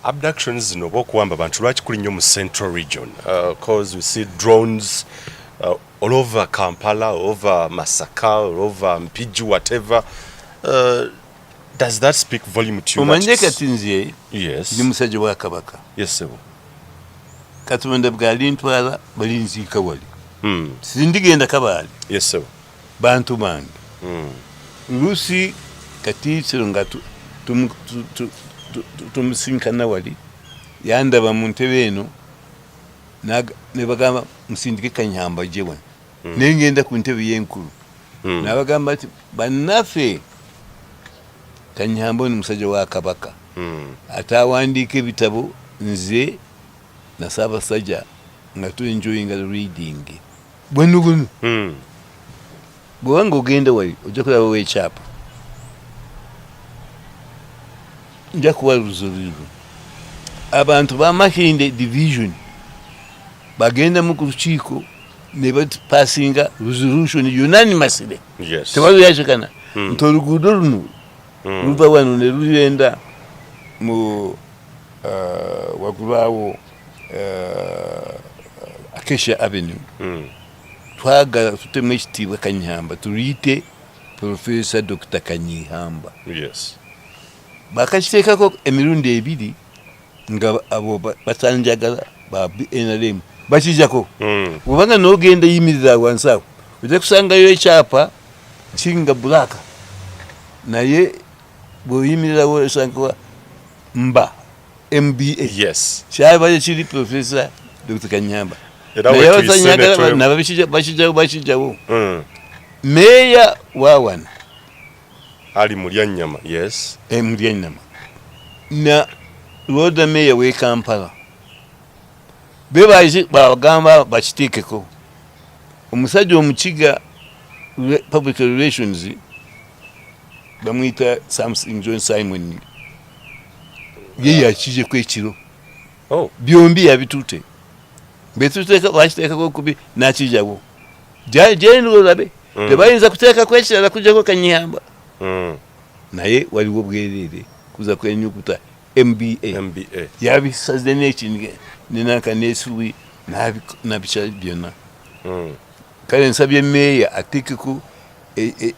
abductions no bokuwamba bantu lwaki kuli nnyo mu central region cause we see drones all over Kampala, all over Masaka, all over Mpigi, whatever. Does that speak volume to you? Yes. Yes, sir. Katumanda bgali ntwala balinzika wali. Sindigenda kabali. Yes, sir. Bantu bange. Lusi katitiro ngatu tumusinkana wali. Yandaba mu ntebe eno ne bagamba musindike Kanyeihamba jewe. Nengenda ku ntebe y'enkulu. Nabagamba ati banafe Kanyeihamba ni musajja wa Kabaka. Atawandika ebitabo nze na Ssaabasajja nga tu enjoying the reading. Bwenuguno. Bwanga ogenda wali ojja kulaba weekyapa. Nja kuwa luzuliro. Abantu ba Makinde division bagenda mu kukiiko ne passinga resolution unanimously. Yes. Tewali yachikana. Ntolugudo luno luva wano ne luyenda mu wagulawo Acacia Avenue. Twagala tuteme ekitiibwa Kanyeihamba tuliyite Professor Dr. Kanyeihamba. Yes. Bakakiteekako emirundi ebiri nga abo batanjagala ba NRM bakijako. Ubanga n'ogenda yimirira wansi awo ojja kusangayo ekyapa kinga black naye bw'oyimirirawo osanga mba MBA. Yes. Kyaba kiri Professor Dr. Kanyeihamba. Bakijawo. Meya wawana Ali Mulyanyama. Yes. Mulyanyama. Na Lord Mayor we Kampala. Bebaji bagamba bakiteekeko. Omusajja omukiga public relations bamwita Samson John Simon. Ye yakije kwekiro. Byombi yabitute. Betuteka bakiteekako kubi nakijawo. Jeno labe. Tebayinza kuteeka kwekirala kujjako Kanyeihamba. Naye waliwo bwerere kuza kwenyukuta MBA. Yabisaze n'ekinge ninaka nesuwi nabicha byonna. Kale nsabye meya ateekeko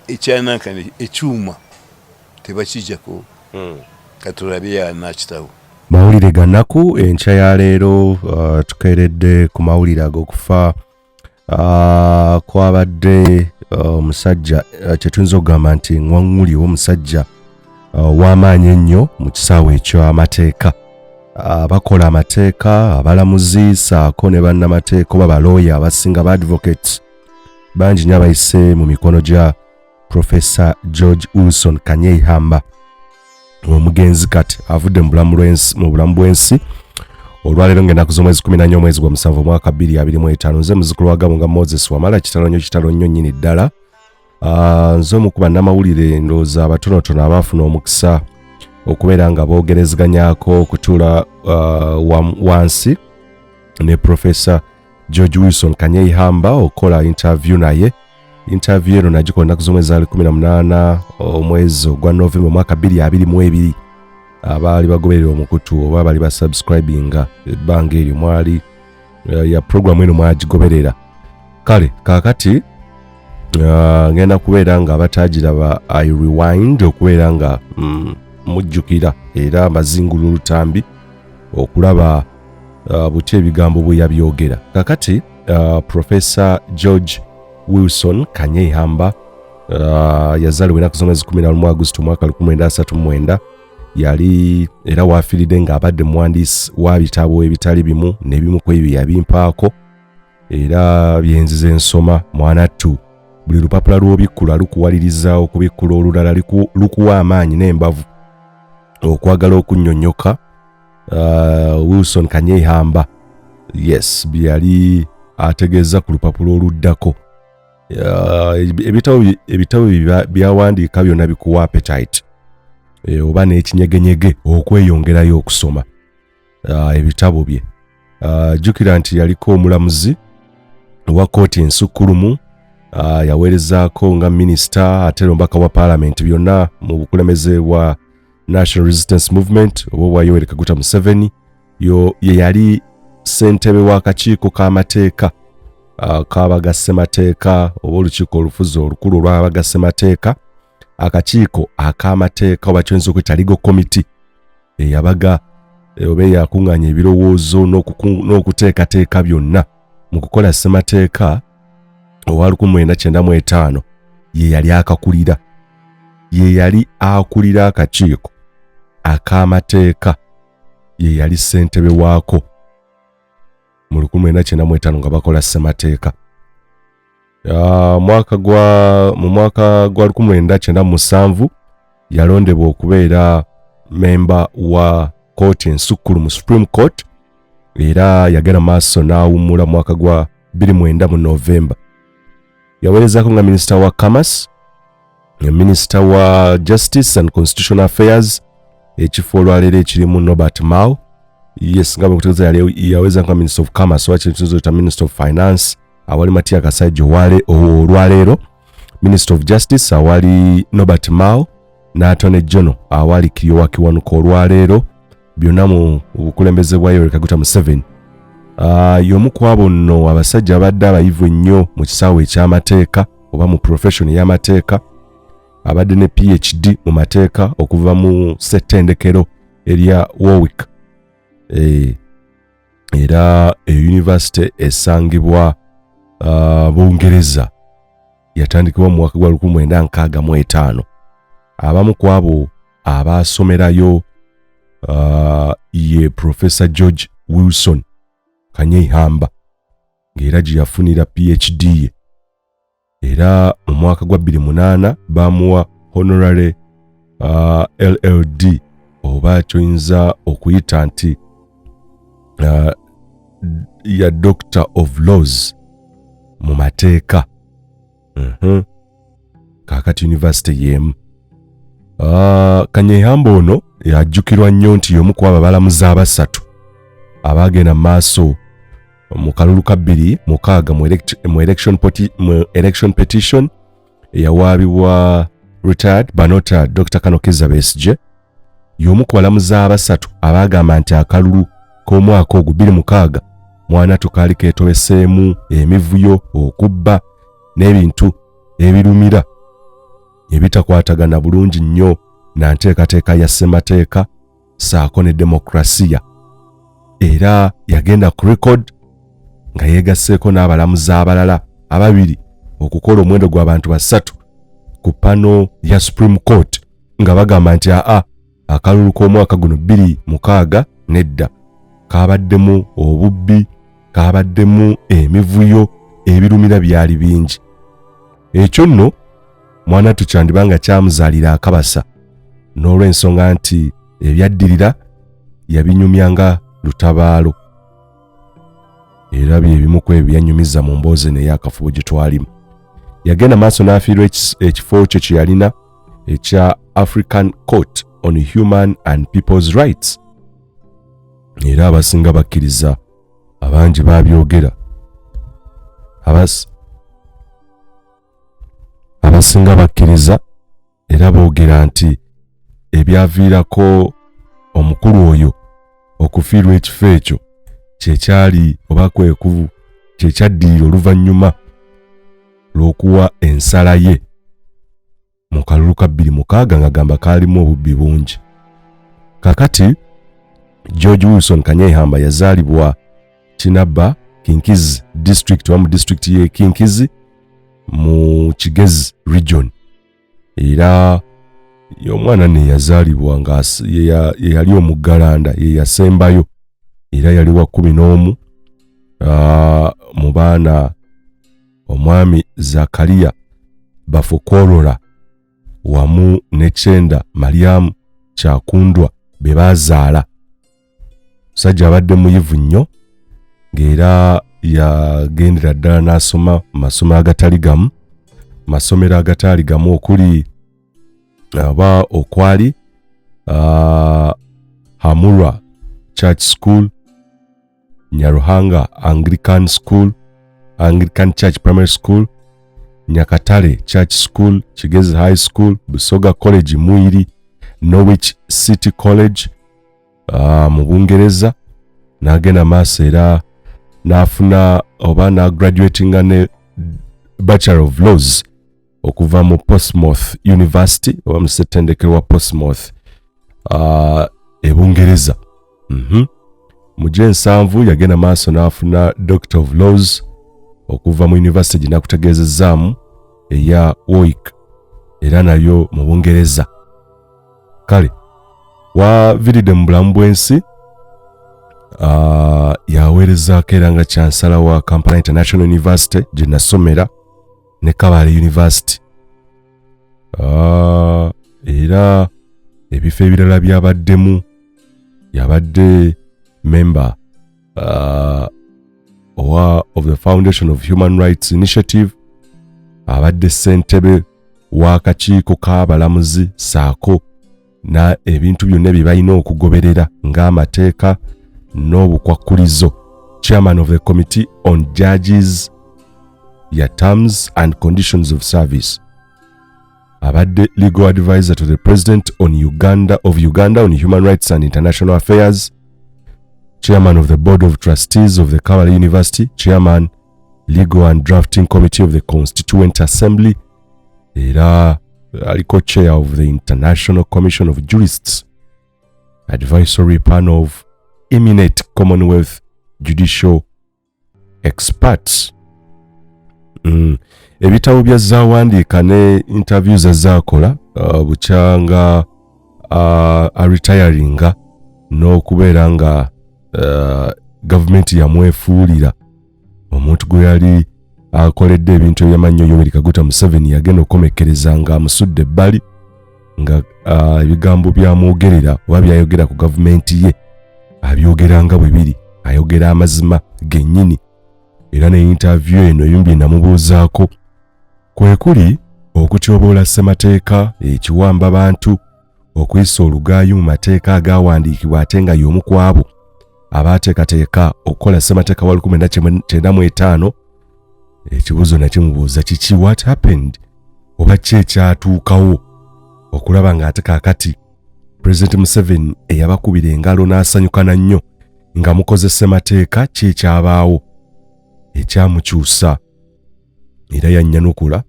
ekyanaka ekyuma tebakijjako. Katulabe ya nakitawo. Mawulire ganaku enkya ya leero tukeeredde ku mawulire ag'okufa kwabadde omusajja kyetuyinza okugamba nti ngwaŋŋuli w'omusajja w'amaanyi ennyo mu kisaawe ekyo amateeka. Bakola amateeka, abalamuzi saako ne bannamateeka oba balooya abasinga ba advocates bangi nnyo abayise mu mikono gya Professor George Wilson Kanyeihamba. Omugenzi kati avudde mu bulamu bw'ensi olwaleero ng'ennaku z'omwezi 14 omwezi gwa 7 omwaka 2025. Nze muzzukulu wa Gabo nga Moses Wamala kitalo nnyo nnyini ddala. Nze omu ku bannamawulire ndowooza abatonotono abaafuna omukisa okubeera nga boogerezganyaako okutuula wansi ne Professor George Wilson Kanyeihamba okola interview naye. Interview eno nagikola ennaku z'omwezi 18 omwezi ogwa November omwaka 2022. Abaali bagoberera omukutu oba bali basubscribinga ebbanga eryo mwali ya program eno mwagigoberera. Kale kakati ngenda kubeera nga abatagiraba I rewind okubeera nga mujjukira era mazingulu lutambi okulaba buti ebigambo bwe yabyogera. Kakati Professor George Wilson Kanyeihamba yazaliwe ennaku z'omwezi 11 August omwaka 1939. Yali era waafiiridde ng'abadde muwandiisi wa bitabo ebitali bimu n'ebimu ku ebyo yabimpaako era byenzize ensoma mwanattu. Buli lupapula lw'obikkula lukuwaliriza okubikkula olulala lukuwa amaanyi n'embavu okwagala okunnyonnyoka Wilson Kanyeihamba. Yes, byali ategeeza ku lupapula oluddako. Ebitabo byawandiika byonna bikuwa appetite oba n'ekinyegenyege okweyongerayo okusoma ebitabo bye. Jjukira nti yaliko omulamuzi wa kkooti ensukkulumu, yaweerezaako nga minisita ate omubaka wa paalamenti, byonna mu bukulembeze bwa National Resistance Movement oba Yoweri Kaguta Museveni ye yali ssentebe w'akakiiko k'amateeka k'abagassemateeka oba olukiiko olufuzi olukulu olw'abagassemateeka akakiiko ak'amateeka oba kyonza okuyita legal committee eyabaga oba yakuŋŋaanya ebirowoozo n'okuteekateeka byonna mu kukola ssemateeka owa 1995 ye yali akulira akakiiko ak'amateeka ye yali ssentebe waako mu 1995 nga bakola ssemateeka. Mu mwaka gwa 1997 yalondebwa okubeera memba wa kooti ensukkulu mu Supreme Court era yagenda maaso n'awummula mu mwaka gwa 2009 mu Novemba. Yaweerezaako nga minisita wa Commerce, minisita wa Justice and Constitutional Affairs, ekifo olwaleero ekirimu Norbert Mao. Yes, nga bwekutegeeza yaweza nga Minister of Commerce wa kintu ta Minister of Finance awali Matia Kasaijo olwaleero, Minister of Justice awali Norbert Mao na Attorney General awali Kyowa Kiwanuka olwaleero, byonna mu bukulembeze bwa Yoweri Kaguta Museveni. Y'omu ku abo nno abasajja abadde abayivu ennyo mu kisaawe eky'amateeka oba mu profession y'amateeka, abadde ne PhD mu mateeka okuva mu ssettendekero erya Warwick era university esangibwa Bungereza yatandikibwa mu mwaka gwa 1965. Abamu ku abo abaasomerayo ye Professor George Wilson Kanyeihamba ng'era gye yafunira PhD ye, era mu mwaka gwa 2008 bamuwa honorary LLD oba kyoyinza okuyita nti ya Doctor of Laws mu mateeka. Kakati university yemu. Kanyeihamba ono yajjukirwa nnyo nti y'omu ku abalamuzi abasatu abaagenda maaso mu kalulu ka 2006 mu election petition eyawaabibwa retired Banota Dr. Kanokiza Besigye. Y'omu ku balamuzi abasatu abaagamba nti akalulu k'omwaka ogwo 2006 mwana tukaali keetobeseemu emivuyo, okubba n'ebintu ebirumira ebitakwatagana bulungi nnyo na nteekateeka ya ssemateeka saako ne demokrasiya. Era yagenda ku record nga yeegasseeko n'abalamuzi abalala ababiri okukola omuwendo gw'abantu basatu ku pano ya Supreme Court nga bagamba nti akalulu k'omwaka guno 2006 nedda kaabaddemu obubbi, kaabaddemu emivuyo, ebirumira byali bingi. Ekyo nno mwana tukyandibanga kyamuzaalira akabasa n'olw'ensonga nti ebyaddirira yabinyumyanga lutabaalo, era bye bimu ku ebyo byanyumiza mu mboozi n'eyakafubo gye twalimu. Yagenda maaso n'afiirwa ekifo kye kye yalina ekya African Court on Human and People's Rights, era abasinga bakkiriza, abangi babyogera, abasinga bakkiriza era boogera nti ebyaviirako omukulu oyo okufiirwa ekifo ekyo kyekyali oba kwekuvu kyekyaddirira oluvannyuma lw'okuwa ensala ye mu kalulu ka 2006 nga gamba kaalimu obubbi bungi. Kakati George Wilson Kanyeihamba yazaalibwa Kinabba Kinkizi district wa mu district ye Kinkizi mu Kigezi region, era y'omwana ne yazaalibwa nga yali omuggalanda ye yasembayo, era yali wa 11 mu baana omwami Zakariya Bafukorora wamu ne Chenda Mariamu Kyakundwa be bazaala. Musajja abadde muyivu nnyo ng'era yagendera ddala n'asoma masomo agatali gamu, masomero agatali gamu okuli okwali Hamura Church School, Nyaruhanga Anglican School, Anglican Church Primary School, Nyakatale Church School, Kigezi High School, Busoga College Muiri Norwich City College mu Bungereza, n'agenda maaso era n'afuna oba n'graduatinga ne Bachelor of Laws okuva mu Portsmouth University oba mu ssettendekero wa Portsmouth e Bungereza. Mu Gyensanvu yagenda maaso n'afuna Doctor of Laws okuva mu University gye nakutegeezezzaamu eya Warwick era nayo mu Bungereza. Kale waviridde mu bulamu bw'ensi, yaweerezaako era nga chancellor wa Kampala International University gye nasomera ne Kabale University. Era ebifo ebirala byabaddemu, yabadde member of the Foundation of Human Rights Initiative, abadde ssentebe w'akakiiko k'abalamuzi saako na ebintu byonna bye balina okugoberera ng'amateeka n'obukwakkulizo, chairman of the Committee on Judges ya Terms and Conditions of Service, abadde legal advisor to the President on Uganda on Human Rights and International Affairs, chairman of the Board of Trustees of the Kabale University, chairman Legal and Drafting Committee of the Constituent Assembly, era aliko chair of the International Commission of Jurists, advisory panel of eminent Commonwealth judicial experts. Ebitabo bya zaawandiika ne interviews ezaakola bukyanga retiringa n'okubeera nga government yamwefuulira omuntu gwe yali akoledde ebintu ebyamannyo Yoweri Kaguta Museveni yagenda okukomekkereza nga amusudde ebbali nga ebigambo byamwogerera oba byayogera ku gavumenti ye abyogera nga bwe biri, ayogera amazima gennyini. Era ne interview eno yumbi namubuuzaako kwe kuli okutyoboola ssemateeka, ekiwamba bantu, okuyisa olugaayo mu mateeka agaawandiikibwa ate nga y'omu ku abo abaateekateeka okukola ssemateeka wa 1995. Ekibuuzo nakimubuuza kiki, what happened, oba ki ekyatuukawo okulaba ng'ate kaakati President Museveni eyabakubira engalo n'asanyukana nnyo nga mukoze ssemateeka, ki ekyabaawo ekyamukyusa era yannyanukula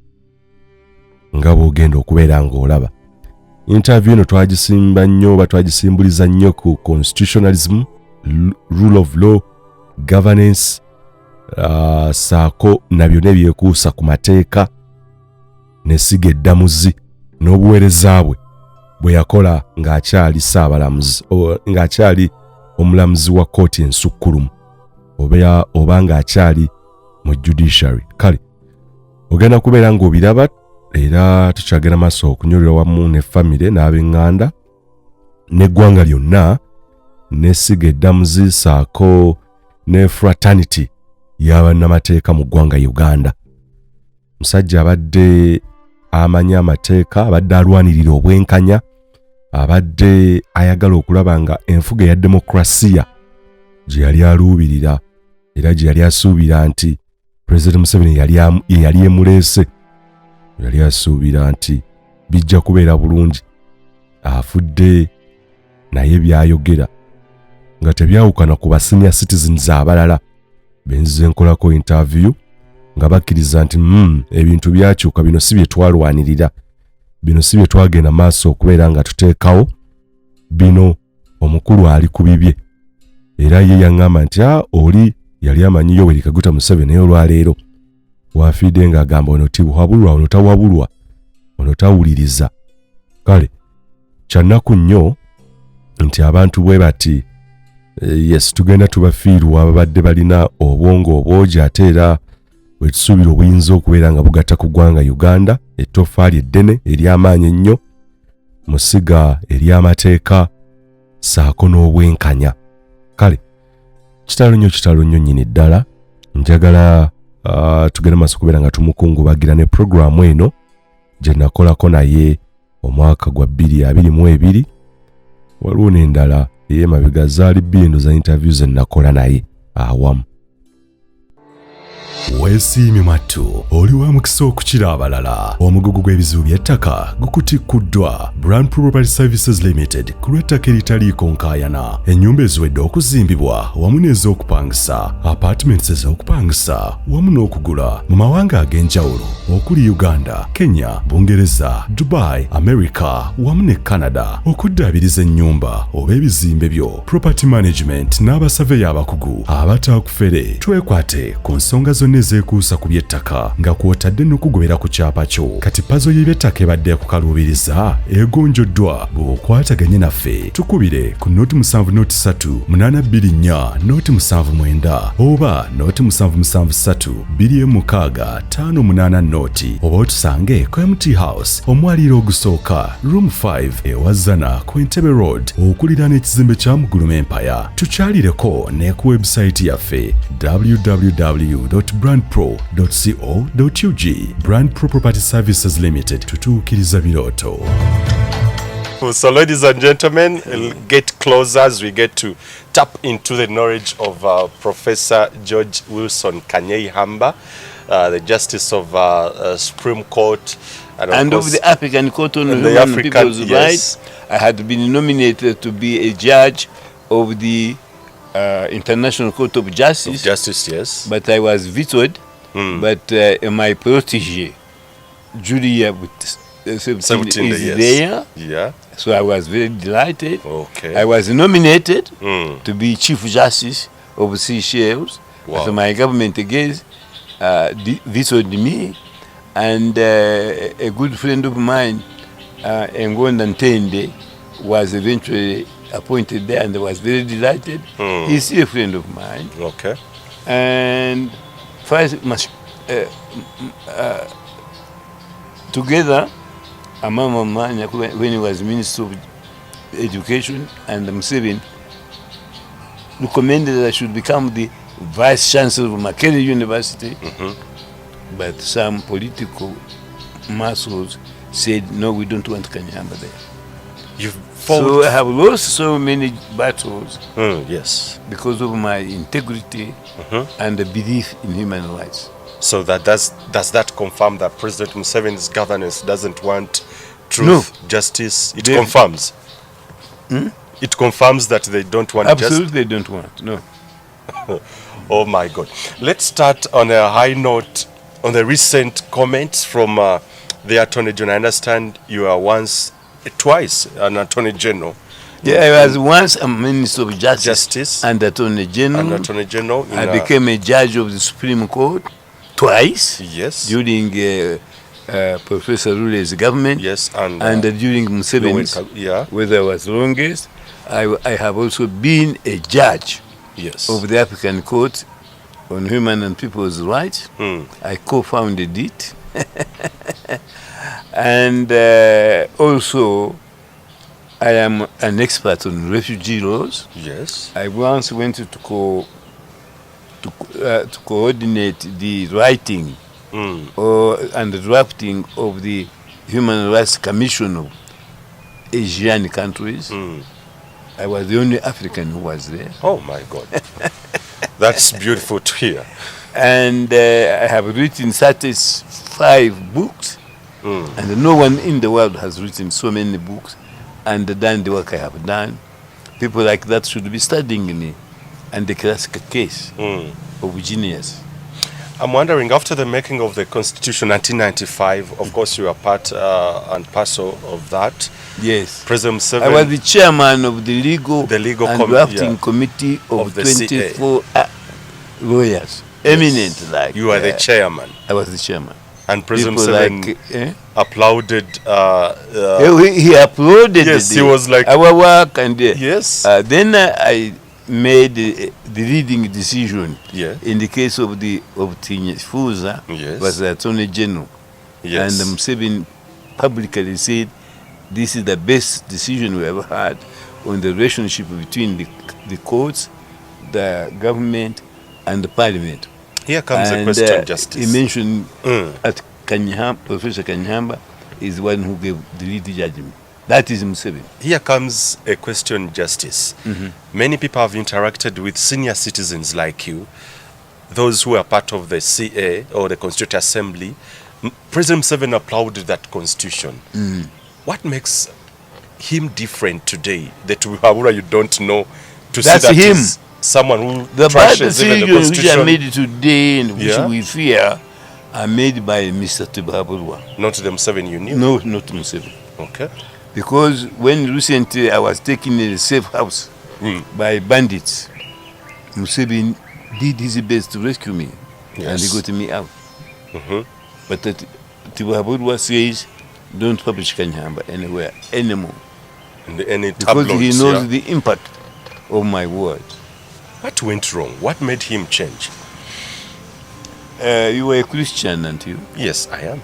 nga bw'ogenda okubeera ng'olaba. Interview eno twagisimba nnyo oba twagisimbuliza nnyo ku constitutionalism, rule of law, governance, saako na byonna ebyekuusa ku mateeka n'essiga eddamuzi n'obuweereza bwe yakola ng'akyali ssaabalamuzi ng'akyali omulamuzi wa kkooti ensukkulumu oba ng'akyali mu judiciary. Kale ogenda kubeera ng'obiraba era tukyagenda maaso okunyolera wamu ne famire n'ab'eŋŋanda n'eggwanga lyonna n'essiga eddamuzi saako ne fraternity y'abannamateeka mu ggwanga Uganda. Musajja abadde amanya amateeka, abadde alwanirira obwenkanya, abadde ayagala okulaba nga enfuga ya demokrasiya gye yali aluubirira era gye yali asuubira nti President Museveni yali emuleese, yali asuubira nti bijja kubeera bulungi. Afudde naye byayogera nga tebyawukana ku senior citizens abalala benzize nkolako interview nga bakkiriza nti ebintu byakyuka, bino si bye twalwanirira, bino si bye twagenda maaso okubeera nga tuteekawo, bino omukulu ali ku bibye. Era ye yaŋŋamba nti oli yali amanyi Yoweri Kaguta Museveni naye olwaleero wafiidde ng'agamba ono tiwabulwa, ono tawabulwa, ono tawuliriza. Kale kyannaku nnyo nti abantu bwe bati yes tugenda tubafiirwa ababadde balina obwongo obwogi ate era bwe tusuubira obuyinza okubeera nga bugatta ku ggwanga Uganda, ettoffaali eddene ery'amaanyi ennyo, musiga ery'amateeka saako n'obwenkanya. Kale kitalo nnyo nnyini ddala. Njagala tugenda maaso kubeera nga tumukungubagira ne programu eno gye nakolako naye omwaka gwa 2022. Waliwo n'endala ey'emabega zaali bbiri za interviews nakola naye awamu. weesiimye mwattu oli wa mukisa okukira abalala. Omugugu gw'ebizibu by'ettaka gukutikuddwa Brand Property Services Limited ku lw'ettaka eritaliiko nkaayana. Ennyumba eziwedde okuzimbibwa wamu n'ez'okupangisa, apartments ez'okupangisa wamu n'okugula mu mawanga ag'enjawulo okuli Uganda, Kenya, Bungereza, Dubai, America wamu ne Canada. Okuddaabiriza ennyumba oba ebizimbe byo, property management n'abasaveya abakugu abatakufere. Twekwate ku nsonga zonna ezeekuusa ku by'ettaka nga kw'otadde n'okugobera ku kyapa kyo. Kati pazo y'eby'ettaka ebadde akukaluubiriza egonjoddwa bw'okwataganye naffe. Tukubire ku noti 703 noti 79 oba noti 773 noti oba otusange ku MT House omwaliiro ogusooka room 5 ewazana ku Entebbe Road okuliraana ekizimbe kya Muguluma Empire. Tukyalireko ne ku website yaffe www.brandpro.co.ug. Brand Pro Property Services Limited, tutuukiriza birooto. So ladies and gentlemen, we'll get closer as we get to tap into the knowledge of Professor George Wilson Kanyeihamba, the Justice of Supreme Court and of the African Court on Human and People's Rights. I had been nominated to be a judge of the International Court of Justice. Yes. But I was vetoed. But my protege, Julia, with 17 is there. Yeah. So I was very delighted. Okay. I was nominated to be Chief Justice of Seychelles. Wow. So my government again vetoed me. And a good friend of mine, Uganda was eventually appointed there, and I was very delighted. He's still a friend of mine. Okay. And first, together, Amama Manya, when he was Minister of Education, and Museveni recommended that I should become the Vice Chancellor of Makerere University. But some political muscles said, no, we don't want Kanyeihamba there. So I have lost so many battles yes, because of my integrity and the belief in human rights. So that does that confirm that President Museveni's governance doesn't want truth, justice? It confirms. It confirms that they don't want justice. Absolutely, they don't want. No. Oh my God! Let's start on a high note on the recent comments from the Attorney General. I understand you were twice an Attorney General. Yeah, I was once a Minister of Justice and Attorney General. I became a judge of the Supreme Court twice. Yes. During Professor Rule's government. Yes, and during Museveni's, whether I was longest. I have also been a judge of the African Court on Human and People's Rights. I co-founded it. And also, I am an expert on refugee laws. Yes. I once went to coordinate the writing and the drafting of the Human Rights Commission of Asian countries. I was the only African who was there. Oh my God. That's beautiful to hear. And I have written 35 books. And no one in the world has written so many books and done the work I have done. People like that should be studying me. And the classic case of genius. I'm wondering, after the making of the Constitution 1995, of course you are part and parcel of that. Yes. President Museveni. I was the chairman of the legal and drafting committee of 24 lawyers. Eminent, like. You are the chairman. I was the chairman. And President Museveni applauded. He applauded. Yes, he was like our work, and yes. Then I made the leading decision. Yeah. In the case of Fuza, was the Attorney General. Yes. And Museveni publicly said, "This is the best decision we ever had on the relationship between the courts, the government, and the parliament." Here comes a question, Justice. He mentioned at Kanyeihamba, Professor Kanyeihamba is the one who gave the lead judgment. That is Museveni. Here comes a question, Justice. Many people have interacted with senior citizens like you. those who are part of the CA or the Constituent Assembly, President Museveni applauded that constitution. What makes him different today? That Tuhabura you don't know to That's see that him. is someone who The bad trashes even the decisions which are constitution, made today and which Yeah. we fear are made by Mr. Tuhabura. not the Museveni you knew. No, not Museveni. Okay. Because when recently I was taken in a safe house by bandits, Museveni did his best to rescue me, and he Yes. got me out. But that Tuhabura says, don't publish Kanyeihamba anywhere anymore, And any because tabloids, he knows yeah. the impact of my words. What went wrong? What made him change? You were a Christian, aren't you? Yes, I am.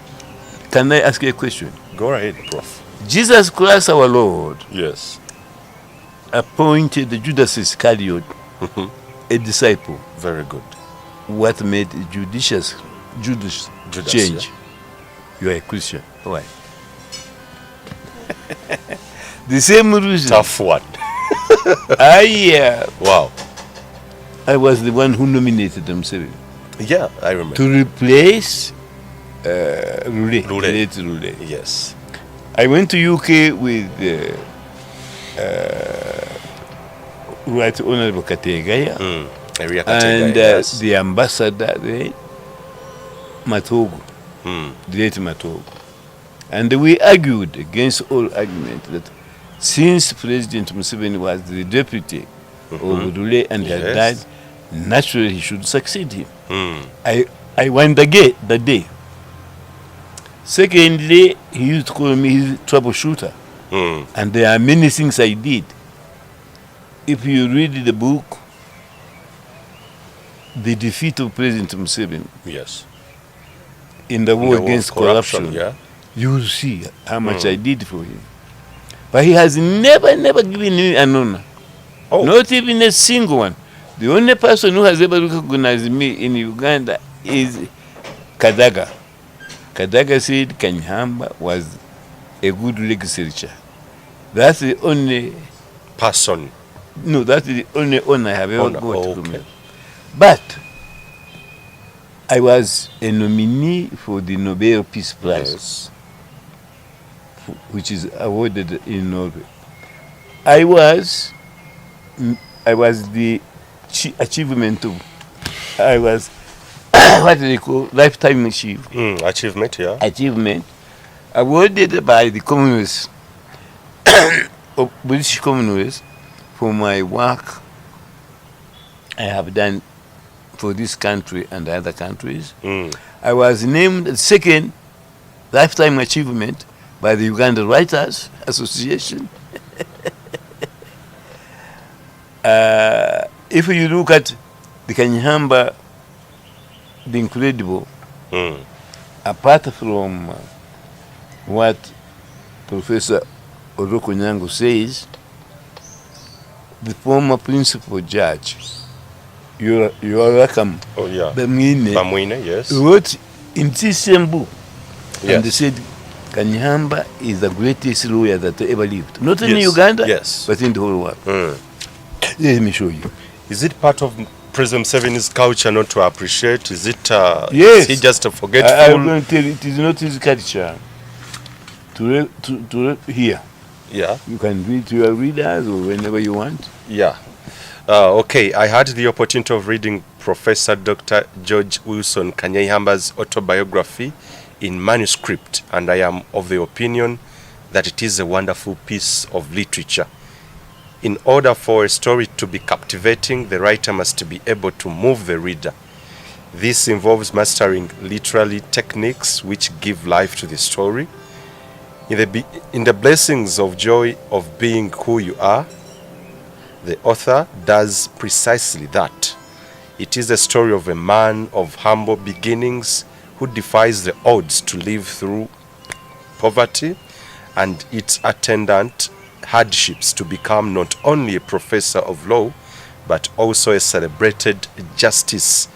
Can I ask you a question? Go ahead, Prof. Jesus Christ our Lord Yes. appointed Judas Iscariot a disciple. Very good. What made Judas change? Yeah. You are a Christian. Why? The same reason. Tough one. Wow. I was the one who nominated Museveni Yeah, I remember. to replace Lule. Lule. Late Lule. Yes. I went to UK with Right Honorable Kategaya Area and category, yes. the ambassador there, Matogo, Mm. the late Matogo. And we argued against all argument that since President Museveni was the deputy of Lule and had Yes. died, naturally he should succeed him. Mm. I won the day. Secondly, he used to call me his troubleshooter. Mm. And there are many things I did. If you read the book, The Defeat of President Museveni Yes. in the War Against Corruption, Yeah. you will see how much I did for him. But he has never given me an honor. Oh. Not even a single one. The only person who has ever recognized me in Uganda is Kadaga. Kadaga said Kanyeihamba was a good legislature. That's the only, Person. no, that's the only honor I have ever Honor, got from okay. him. But I was a nominee for the Nobel Peace Prize, Yes. which is awarded in Norway. I was the achievement of, I was what do they call lifetime Achievement, yeah. achievement awarded by the Commonwealth of British Commonwealth for my work I have done for this country and other countries. Mm. I was named the second lifetime achievement by the Uganda Writers Association. If you look at the Kanyeihamba, the incredible, Mm. apart from what Professor Oroko Nyango says, the former principal judge, you are welcome, Oh, yeah. Bamwine, Bamwine, yes. wrote in this same book, Yes. and they said Kanyeihamba is the greatest lawyer that ever lived, not in Yes, Uganda, yes. but in the whole world. Mm. Let me show you. Is it part of President Museveni's culture not to appreciate? Is it? Yes. Is he just a forgetful? I'm going to tell you, it is not his culture to here. Yeah. You can read to your readers or whenever you want. Yeah. Okay, I had the opportunity of reading Professor Dr. George Wilson Kanyeihamba's autobiography in manuscript, and I am of the opinion that it is a wonderful piece of literature. In order for a story to be captivating, the writer must be able to move the reader. This involves mastering literary techniques which give life to the story. In the blessings of joy of being who you are, the author does precisely that. It is a story of a man of humble beginnings who defies the odds to live through poverty and its attendant hardships to become not only a professor of law, but also a celebrated justice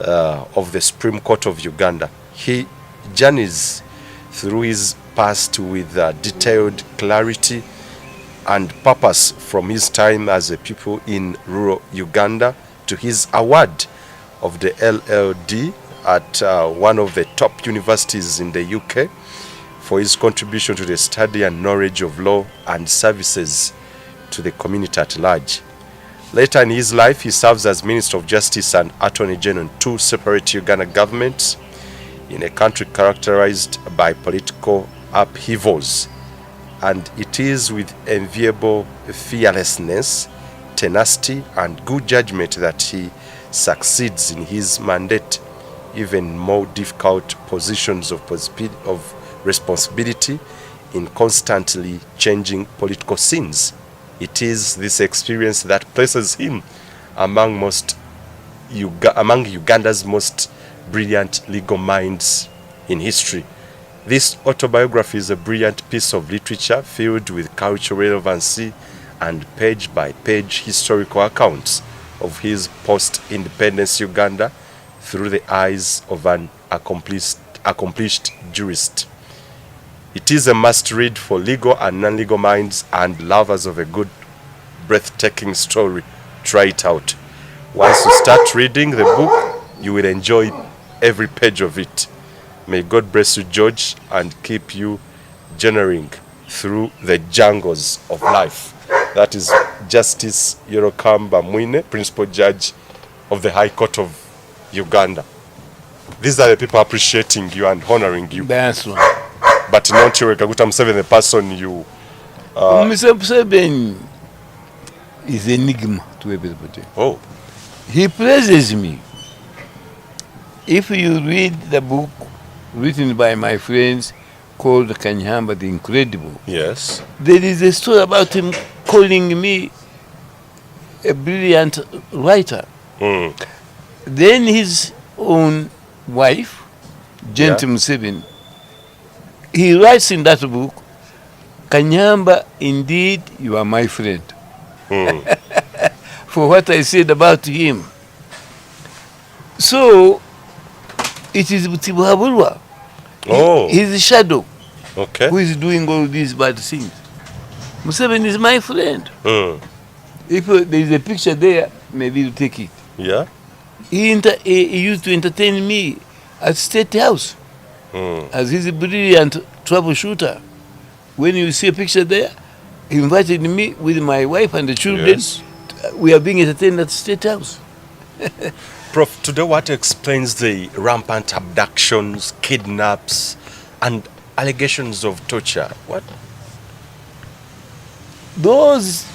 of the Supreme Court of Uganda. He journeys through his past with detailed clarity and purpose, from his time as a pupil in rural Uganda to his award of the LLD at one of the top universities in the UK for his contribution to the study and knowledge of law and services to the community at large. Later in his life, he serves as Minister of Justice and Attorney General in two separate Uganda governments in a country characterized by political upheavals. And it is with enviable fearlessness, tenacity, and good judgment that he succeeds in his mandate, even more difficult positions of responsibility in constantly changing political scenes. It is this experience that places him among Uganda's most brilliant legal minds in history. This autobiography is a brilliant piece of literature filled with cultural relevancy and page-by-page historical accounts of his post-independence Uganda through the eyes of an accomplished jurist. It is a must-read for legal and non-legal minds and lovers of a good, breathtaking story. Try it out. Once you start reading the book, you will enjoy every page of it. May God bless you, George, and keep you journeying through the jungles of life. That is Justice Gyeyamuwa Mwine, Principal Judge of the High Court of Uganda. These are the people appreciating you and honoring you. That's one. But not you, Kaguta Museveni, the person you... Mr. Museveni is an enigma to everybody. Oh. He praises me. If you read the book written by my friends called Kanyeihamba the Incredible, Yes. there is a story about him calling me a brilliant writer. Mm. Then his own wife, Gente Museveni, he writes in that book, Kanyeihamba, indeed, you are my friend. Mm. For what I said about him. So, it is Butibuhabulwa. Oh. He's the shadow Okay. who is doing all these bad things. Museveni is my friend. Mm. If there is a picture there, maybe you take it. Yeah. He used to entertain me at State House as his brilliant troubleshooter. When you see a picture there, he invited me with my wife and the children. Yes. We are being entertained at State House. Prof, today what explains the rampant abductions, kidnaps, and allegations of torture? What? Those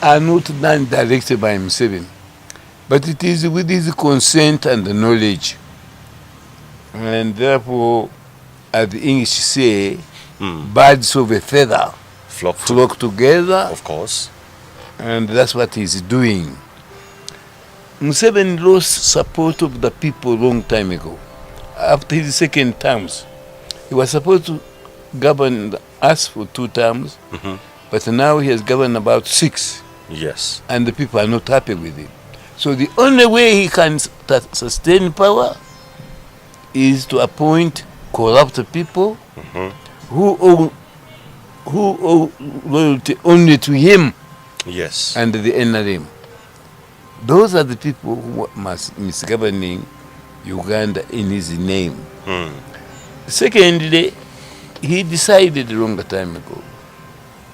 are not done directly by Museveni, but it is with his consent and knowledge. And therefore, as the English say, birds of a feather flock together, Of course. and that's what he's doing. Museveni lost support of the people a long time ago. After his second terms, he was supposed to govern us for 2 terms, but now he has governed about 6, Yes. and the people are not happy with him. So the only way he can sustain power is to appoint corrupt people who owe loyalty only to him Yes. and the NRM. Those are the people who must misgoverning Uganda in his name. Secondly, he decided a long time ago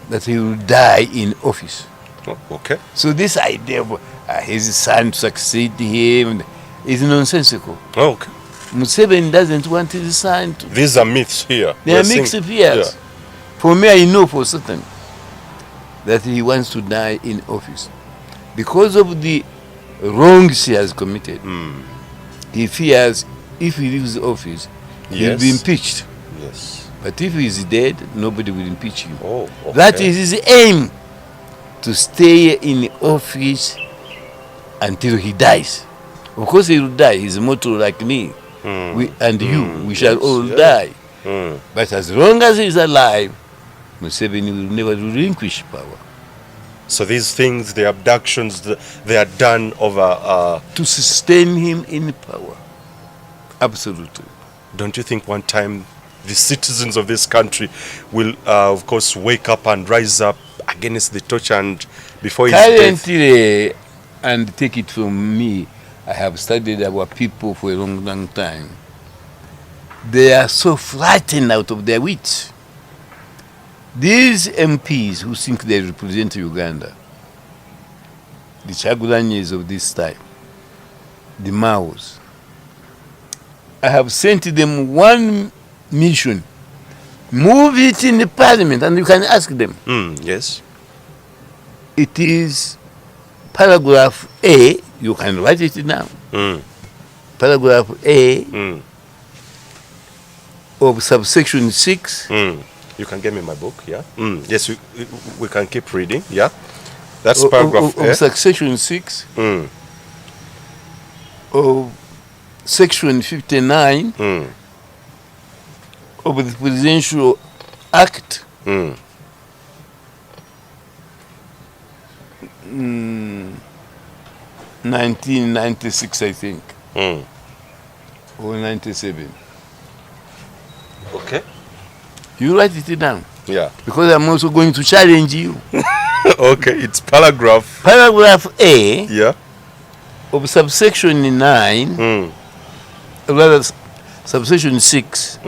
that he will die in office. Oh, okay. So this idea of his son to succeed him is nonsensical. Oh, okay. Museveni doesn't want his son to. These are myths here. They are mixed fears. For me, I know for certain that he wants to die in office. Because of the wrongs he has committed, he fears if he leaves office, he will be Yes. impeached. Yes. But if he is dead, nobody will impeach him. Oh, okay. That is his aim, to stay in office until he dies. Of course he will die. He's mortal like me. We we shall all die. But as long as he's alive, Museveni will never relinquish power. So these things, the abductions, they are done over... To sustain him in power. Absolutely. Don't you think one time the citizens of this country will, of course, wake up and rise up against the torture and before his death? Currently, and take it from me, I have studied our people for a long, long time. They are so frightened out of their wits. These MPs who think they represent Uganda, the Chagulanyes of this time, the Maos, I have sent them one mission. Move it in the parliament, and you can ask them. Yes. It is paragraph A, you can write it down. Paragraph A of subsection 6. You can give me my book, yeah? Yes, we can keep reading, yeah? That's paragraph A. Of subsection 6 of section 59 of the Presidential Act 1996, I think, or 97. Okay. You write it down. Yeah. Because I'm also going to challenge you. Okay, it's paragraph. Paragraph A Yeah. of subsection 9, rather subsection 6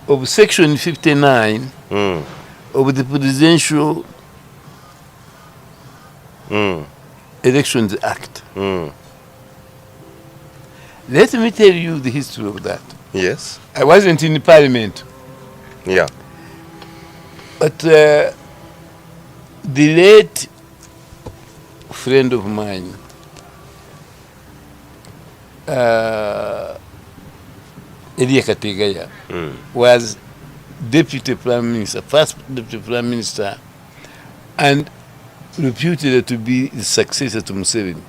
of section 59 of the Presidential Elections Act. Let me tell you the history of that. Yes. I wasn't in the parliament, Yeah. but the late friend of mine, Elia Kategaya, was deputy prime minister, first deputy prime minister, and reputed to be the successor to Museveni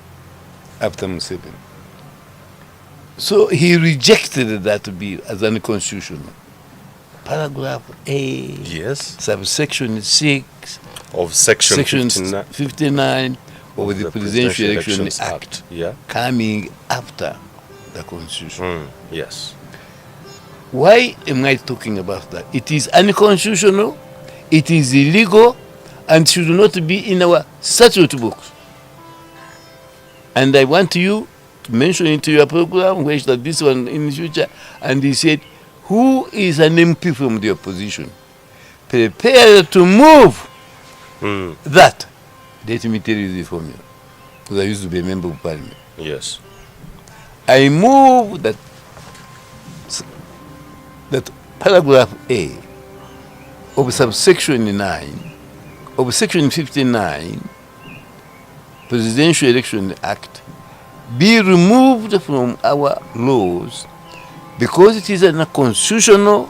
after Museveni. So he rejected that bill as unconstitutional. Paragraph A, Yes. subsection 6, Of section 59 of the Presidential Elections Act, Yeah. coming after the Constitution. Yes. Why am I talking about that? It is unconstitutional, it is illegal, and should not be in our statute books. And I want you to mention it to your program, where that this one in the future. And he said, who is an MP from the opposition? Prepare to move that. Let me tell you the formula, because I used to be a member of parliament. Yes. I move that paragraph A of subsection 9 of section 59 Presidential Election Act be removed from our laws because it is unconstitutional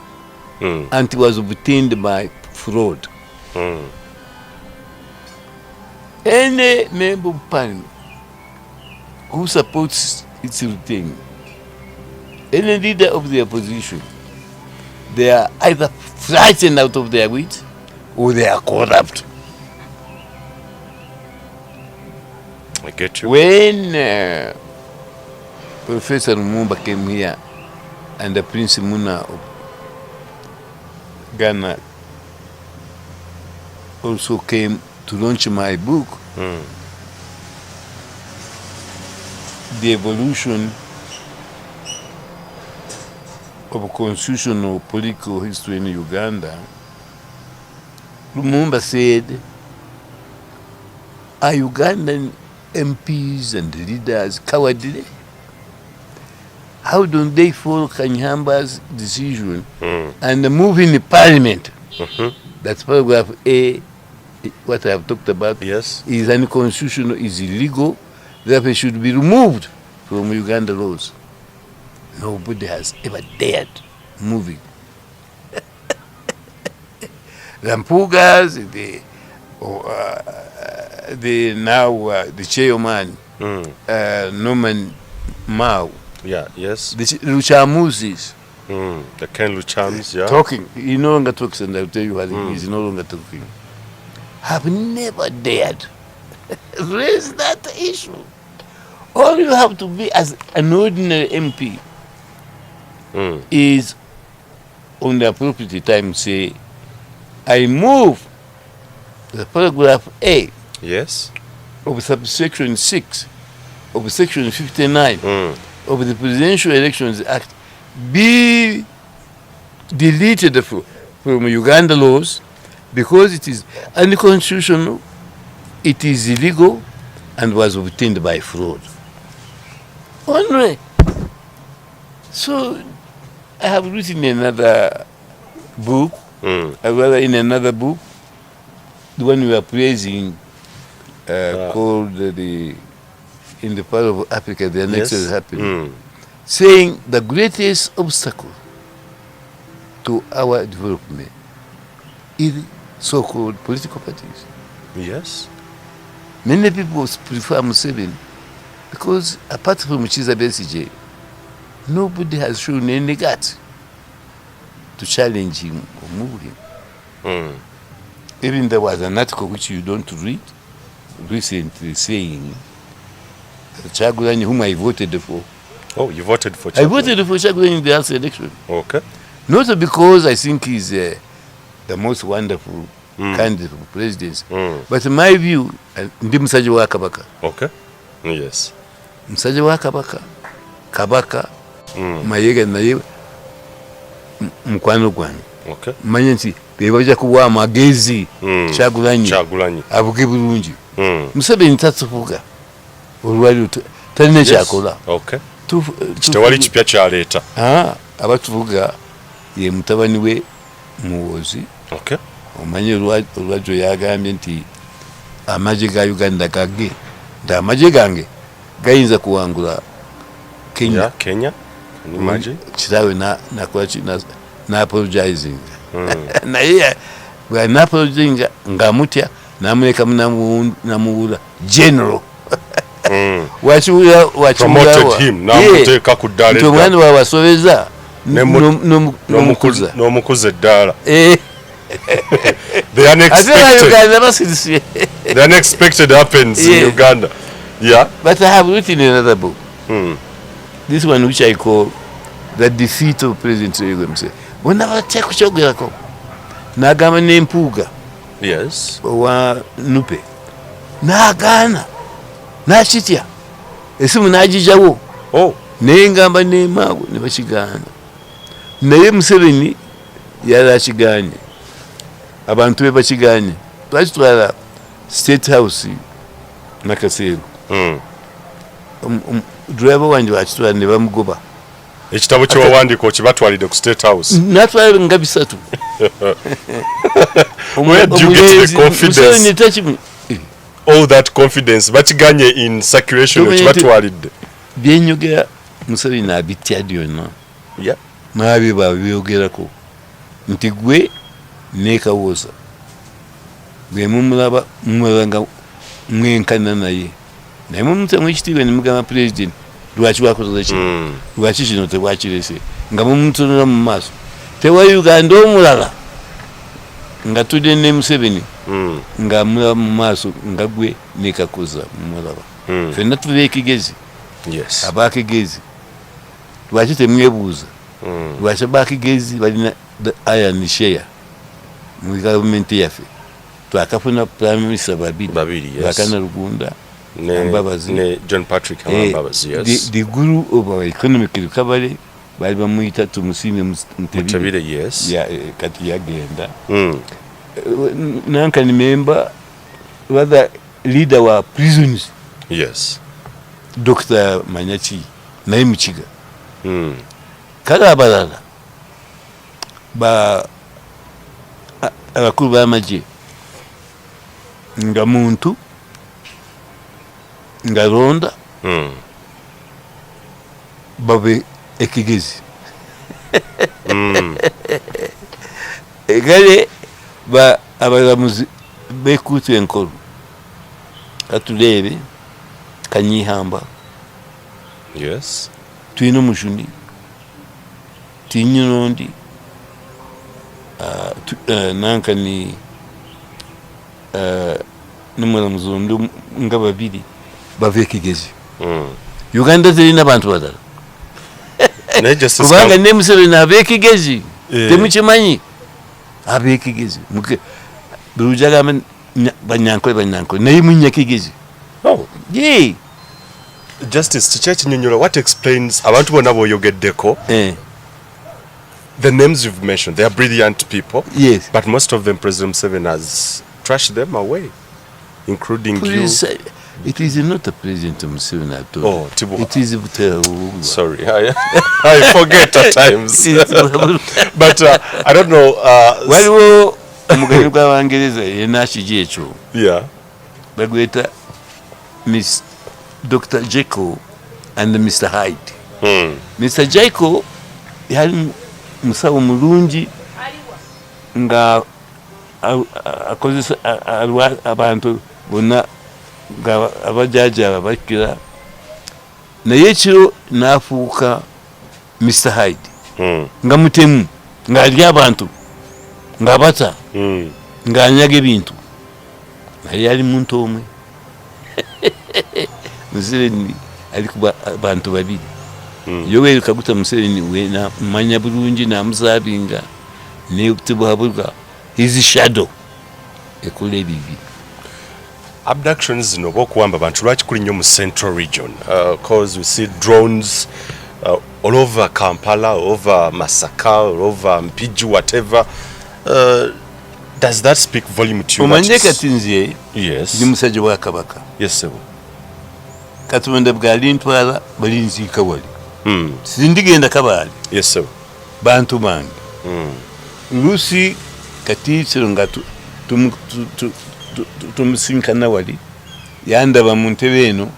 and it was obtained by fraud. Any member of parliament who supports its routine, any leader of the opposition, they are either frightened out of their wits or they are corrupt. I get you. When Professor Lumumba came here and the Prince Muna of Ghana also came to launch my book, The Evolution of Constitutional Political History in Uganda, Lumumba said, are Ugandan MPs and leaders cowardly? How don't they follow Kanyehamba's decision and move in the parliament? That's paragraph A, what I have talked about. Yes. Is unconstitutional, is illegal, therefore it should be removed from Uganda laws. Nobody has ever dared move it. Rampugas, the chairman, Norman Mao, Yeah. Yes. the Luchamusis, The Ken Luchams. Yeah. talking. He no longer talks, and I'll tell you what he's no longer talking. Have never dared raise that issue. All you have to be as an ordinary MP is on the appropriate time say, I move the paragraph A Yes. of subsection 6 of Section 59 of the Presidential Elections Act be deleted from Uganda laws because it is unconstitutional, it is illegal, and was obtained by fraud. Only. So I have written another book, rather in another book, the one we are praising, called in the part of Africa, the annexes is happening, saying the greatest obstacle to our development is so-called political parties. Yes. Many people prefer Museveni because apart from Chiza Besigye, nobody has shown any guts to challenge him or move him. Even there was an article which you don't read recently saying Chagulanyi, whom I voted for. Oh, you voted for Chagulanyi? I voted for Chagulanyi in the last election. Okay. Not because I think he's the most wonderful candidate for presidency, but in my view, ndi musajja wa Kabaka. Okay. Yes. Musajja wa Kabaka. Kabaka. Mayega naye mukwano gwange. Okay. Manye nti bebajja kuwa amagezi Chagulanyi avuge bulungi. Museveni tatufuga olwali talina kyakola. Okay. Kitewali kipya kyaleeta. Abatufuga ye mutabani we Muwozi. Okay. Omanye olwajjo yagambye nti amagye ga Uganda gage nti amagye gange gayinza kuwangula Kenya. Kenya. Kitaawe na apologizing. Naye bwana apologizing ngamutya namuleka namuwula general. Promoted him namuteeka ku ddala edda. Omwana wawe asobeza n'omukuza eddala. The unexpected happens in Uganda. Yeah. But I have written another book. This one which I call The Defeat of President Museveni. Whenever I take kuchogerako nagamba n'empuuga. Yes. Wa Nupe. Nagaana. Nakitya. Esimu nagijawo. Oh. Naye ngamba n'emaawe ne bakigaana. Naye Museveni yali akigaanye. Abantu be bakigaanye. Twakitwala State House Nakaseero. Driver wange wakitwala ne bamugoba. Ekitabo ky'owandiika okibatwalidde ku State House. Natwala nga bisatu. Where do you get the confidence? All that confidence bakiganye in circulation okibatwalidde. Byenyogera Museveni abitya byonna. Yeah. Maabi babyogerako nti gwe ne Kawoza gwe mumulaba mumulanga mwenkana naye naye mumutamu ekitiibwa ne mugamba president lwaki wakoze kino lwaki kino tewakirese nga mumutunula mu maaso tewa Uganda omulala nga tudde ne Museveni nga mulaba mu maaso nga gwe ne Kakoza mumulaba fenna tuba ekigezi. Yes. Abakigezi lwaki temwebuuza lwaki bakigezi balina iron share mu government yaffe twakafuna prime minister babiri bakana Rugunda ne John Patrick Mbabazi. Yes. The guru of our economic recovery bali bamuyita Tumusime Mutebile. Yes. Kati yagenda nankani member rather leader wa prisons. Yes. Dr. Manyachi naye Mukiga. Kale abalala abakulu b'amagye nga muntu nga londa babe ekigezi. Egale abalamuzi bekuutu enkolo katuleebe Kanyeihamba. Yes. Tuyina Mushuni Tinyondi nankani n'omulamuzi ondi nga babiri bava ekigezi. Uganda terina bantu balala kubanga ne Museveni ab'ekigezi temukimanyi ab'ekigezi bulungi agamba banyankole naye munya kigezi. Justice Chichechi Nyonyola, what explains abantu bonna boyogeddeko the names you've mentioned? They are brilliant people. Yes. But most of them President Museveni has trashed them away, including Please, you. it is not a President Museveni at all. Oh, Tibu. It is Butehubwa. Sorry, I forget at times. But I don't know. Waliwo omuganyulo gw'Abangereza yenna kigi ekyo. Yeah. Bagweta Miss Dr. Jekyll and Mr. Hyde. Mr. Jekyll yali musawo mulungi nga akozesa abantu bonna abajaja abakira naye ekiro n'afuuka Mr. Hyde nga mutemu ng'alya abantu ng'abata ng'anyaga ebintu naye yali muntu omwe Museveni ali ku bantu babiri Yoweri Kaguta Museveni we namanya bulungi namuzaabinga ne Tibuhaburwa his shadow ekola ebibi. Abductions zino bokuwamba abantu lwaki kuli nnyo mu Central Region because we see drones all over Kampala, all over Masaka, all over Mpigi, whatever. Does that speak volume to you? Omanye kati nze yes. ndi musajja wa Kabaka. Yes sir. Katonda bw'ali ntwala bali nziika wali. Sindigenda Kabale. Yes sir. Bantu bange. Lusi kati kiro nga tumusinkana wali yandaba mu ntebe eno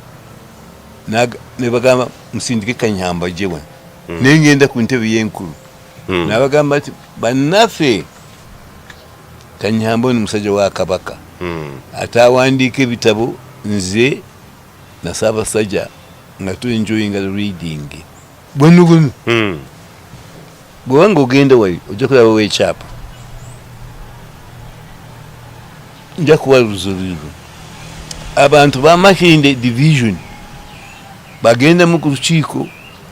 ne bagamba musindike Kanyeihamba gyewe nengenda ku ntebe y'enkulu n'abagamba ati bannaffe Kanyeihamba ni musajja wa Kabaka atawandiika ebitabo nze na Ssaabasajja nga tu enjoying the reading bwenugumu bwewanga ogenda wali ojja kulaba weekyapa nja kuwa luzuliro abantu ba Makinde division bagenda mu kukiiko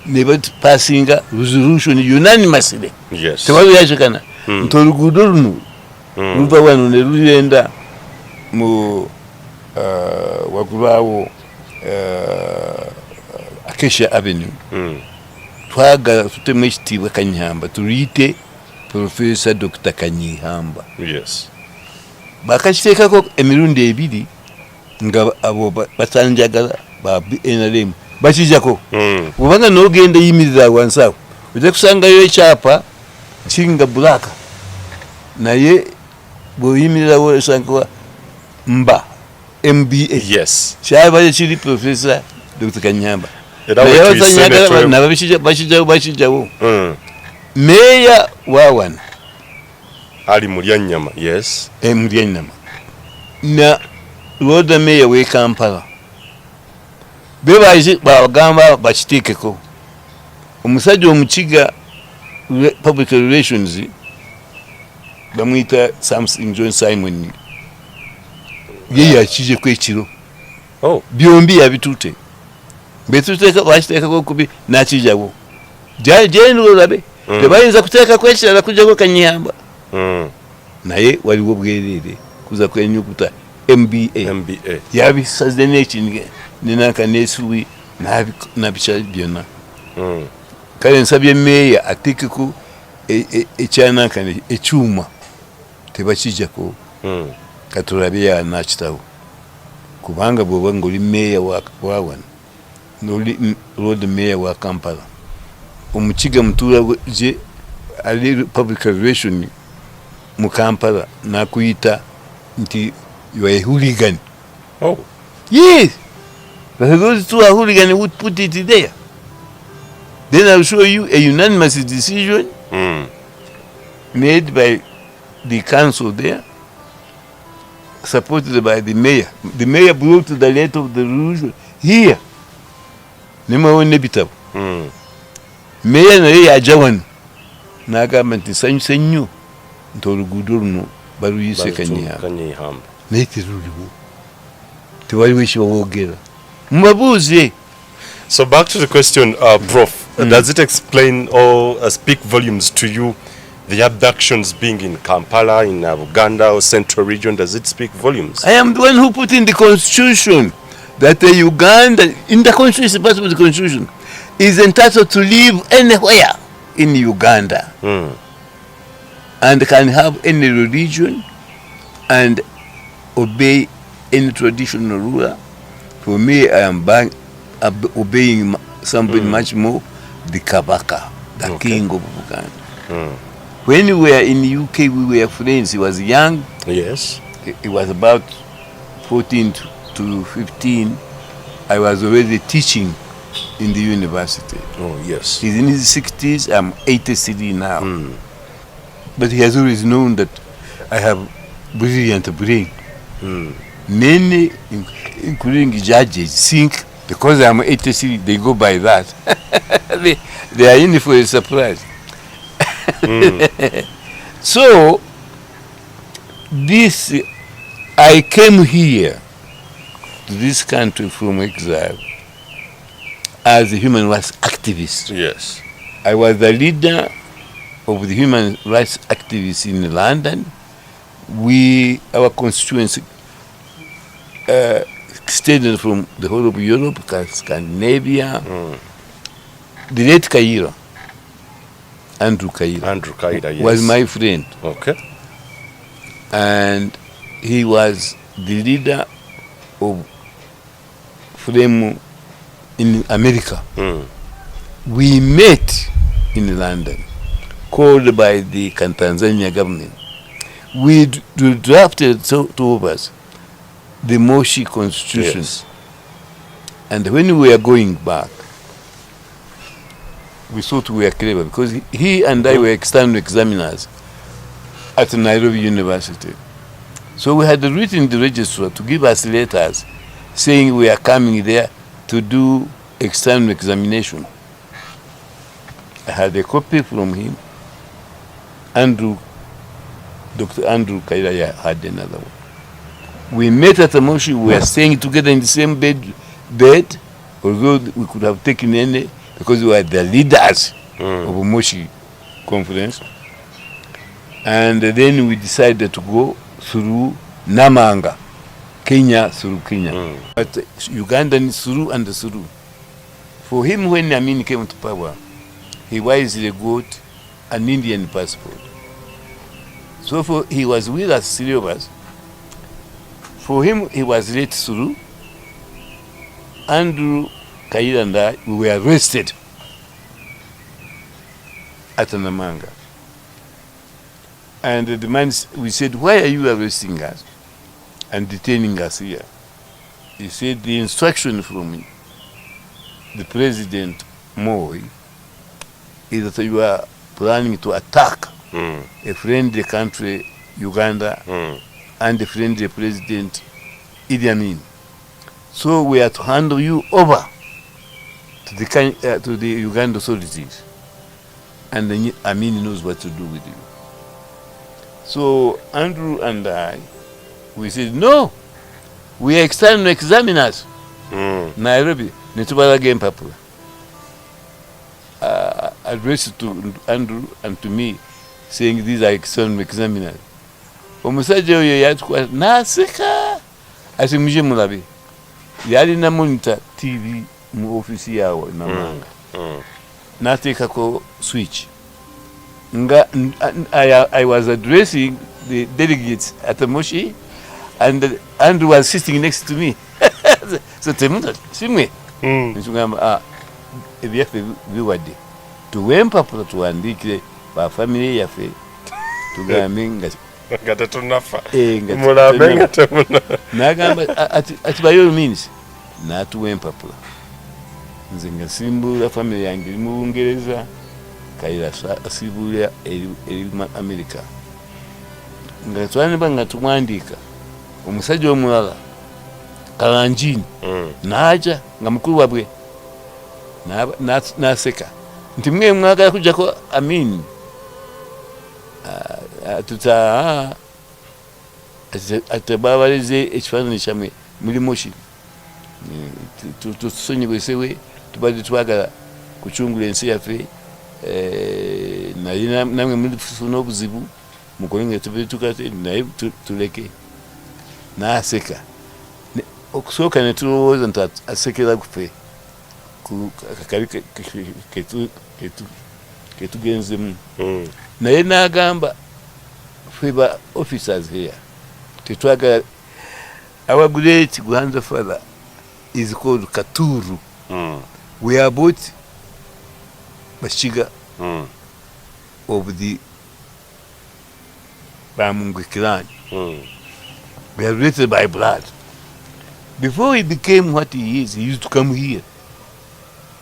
ne bapasinga resolution unanimously. Yes. Tewali yachikana nti oluguudo luno luva wano ne lugenda mu wagulwawo Acacia Avenue. Twagala tutemu ekitiibwa Kanyeihamba tuluyite Professor Dr. Kanyeihamba. Yes. Bakakiteekako emirundi ebiri nga abo batanjagala ba NRM bakijjako kubanga n'ogenda yimirira wansi awo ojja kusangayo ekyapa kinga bulaka naye bw'oyimirirawo osangawa mba MBA. Yes. Kyaba kiri Professor Dr. Kanyeihamba bakijjawo meya wawana ali Mulyanyama. Yes. Mulyanyama na Lord Mayor we Kampala bebaje bagamba bakiteekeko omusajja omukiga public relations bamwita Samson John Simon ye yakije kwekiro byombi yabitute betuteeka bakiteekako kubi nakijawo jeno labe tebayinza kuteeka kwekirala kujjago Kanyeihamba naye waliwo bwerere kuza kwenyukuta MBA yabisaze n'ekinge nenanka n'esuwi nabica byonna kale nsabye meya ateekeko ekyanankane ekyuma tebakijjako katulabe yanakitawo kubanga bw'oba ng'oli meya wawano n'oli Lord Mayor wa Kampala omukiga mutuula gye ali public relation mu Kampala nakuyita nti you are a hooligan. Yes. But if those two are hooligan, would put it there. Then I'll show you a unanimous decision made by the council there, supported by the mayor. The mayor brought the letter of the resolution here. Nima nebitabu. Mayor na ye ajawan n'agamba nti nsanyuse nnyo nti oluguudo luno baluyise Kanyeihamba naye teruliwo tewaliwo ekibawoogera mubabuuze. So back to the question, Prof. Does it explain or speak volumes to you the abductions being in Kampala, in Uganda or Central Region? Does it speak volumes? I am the one who put in the constitution that the Uganda, in the constitution, part of the constitution, is entitled to live anywhere in Uganda and can have any religion and obey any traditional ruler. For me, I am obeying somebody much more, the Kabaka, the king of Uganda. When we were in the UK, we were friends. He was young. Yes. He was about 14 to 15. I was already teaching in the university. Oh, yes. He's in his 60s. I'm 83 now. But he has always known that I have brilliant brain. Many, including judges, think because I'm 83, they go by that. they are in for a surprise. So, this, I came here to this country from exile as a human rights activist. Yes. I was the leader of the human rights activists in London. Our constituency extended from the whole of Europe, Scandinavia. The late Kaira, Andrew Kaira, yes, was my friend. Okay. And he was the leader of Frame in America. We met in London, called by the Tanzania government. We drafted, two of us, the Moshi Constitution. Yes. And when we were going back, we thought we were clever because he and I were external examiners at Nairobi University. So we had written the registrar to give us letters saying we are coming there to do external examination. I had a copy from him. Dr. Andrew Kaira had another one. We met at Moshi. We were staying together in the same bed, although we could have taken any, because we were the leaders of Moshi conference. And then we decided to go through Namanga, Kenya through Kenya. But Ugandan through and through. For him, when Amin came to power, he wisely got an Indian passport. So he was with us, three of us. For him, he was let through. Andrew Kaira and I, we were arrested at Namanga. And the man, we said, why are you arresting us and detaining us here? He said, the instruction from the President Moi is that you are planning to attack a friendly country, Uganda, and a friendly President, Idi Amin. So we are to handle you over to the Uganda authorities. And then Amin knows what to do with you. So Andrew and I, we said, no, we are external examiners. Nairobi, Netubalaga Empapula. Addressed to Andrew and to me, saying these are external examiners. Omusajja oyo yatukwa naseka ati muje mulabe. Yali na monitor TV mu office yawo Namanga. Nateekako switch. I was addressing the delegates at the Moshi, and Andrew was sitting next to me. So temuta simwe. Nchungamba ebyaffe biwadde. Tuwempapula tuwandiikire ba family yaffe tugambe nga tetunafa. Mulabe nga temuna. Nagamba ati by all means natuwempapula. Nze nga simbula family yange eri mu Bungereza, Kaira asibulia eri America. Nga twaneba nga tumwandika omusajja omulala Kalanjini naja nga mukulu wabwe naseka nti mwe mwagala kujjako Amin atababalize ekifaananyi kyamwe muli Moshi tusonyiwesewe tubadde twagala kucungula ensi yaffe naye namwe mulifuna obuzibu mukole nga tubetukate naye tuleke naseka okusooka ne tulowooza nti asekera kufe ku akakabi ketugenzemu naye n'agamba ffe ba officers here tetwagala our great grandfather is called Katuru. We are both Bashiga of the Bamungwe clan. We are related by blood. Before he became what he is, he used to come here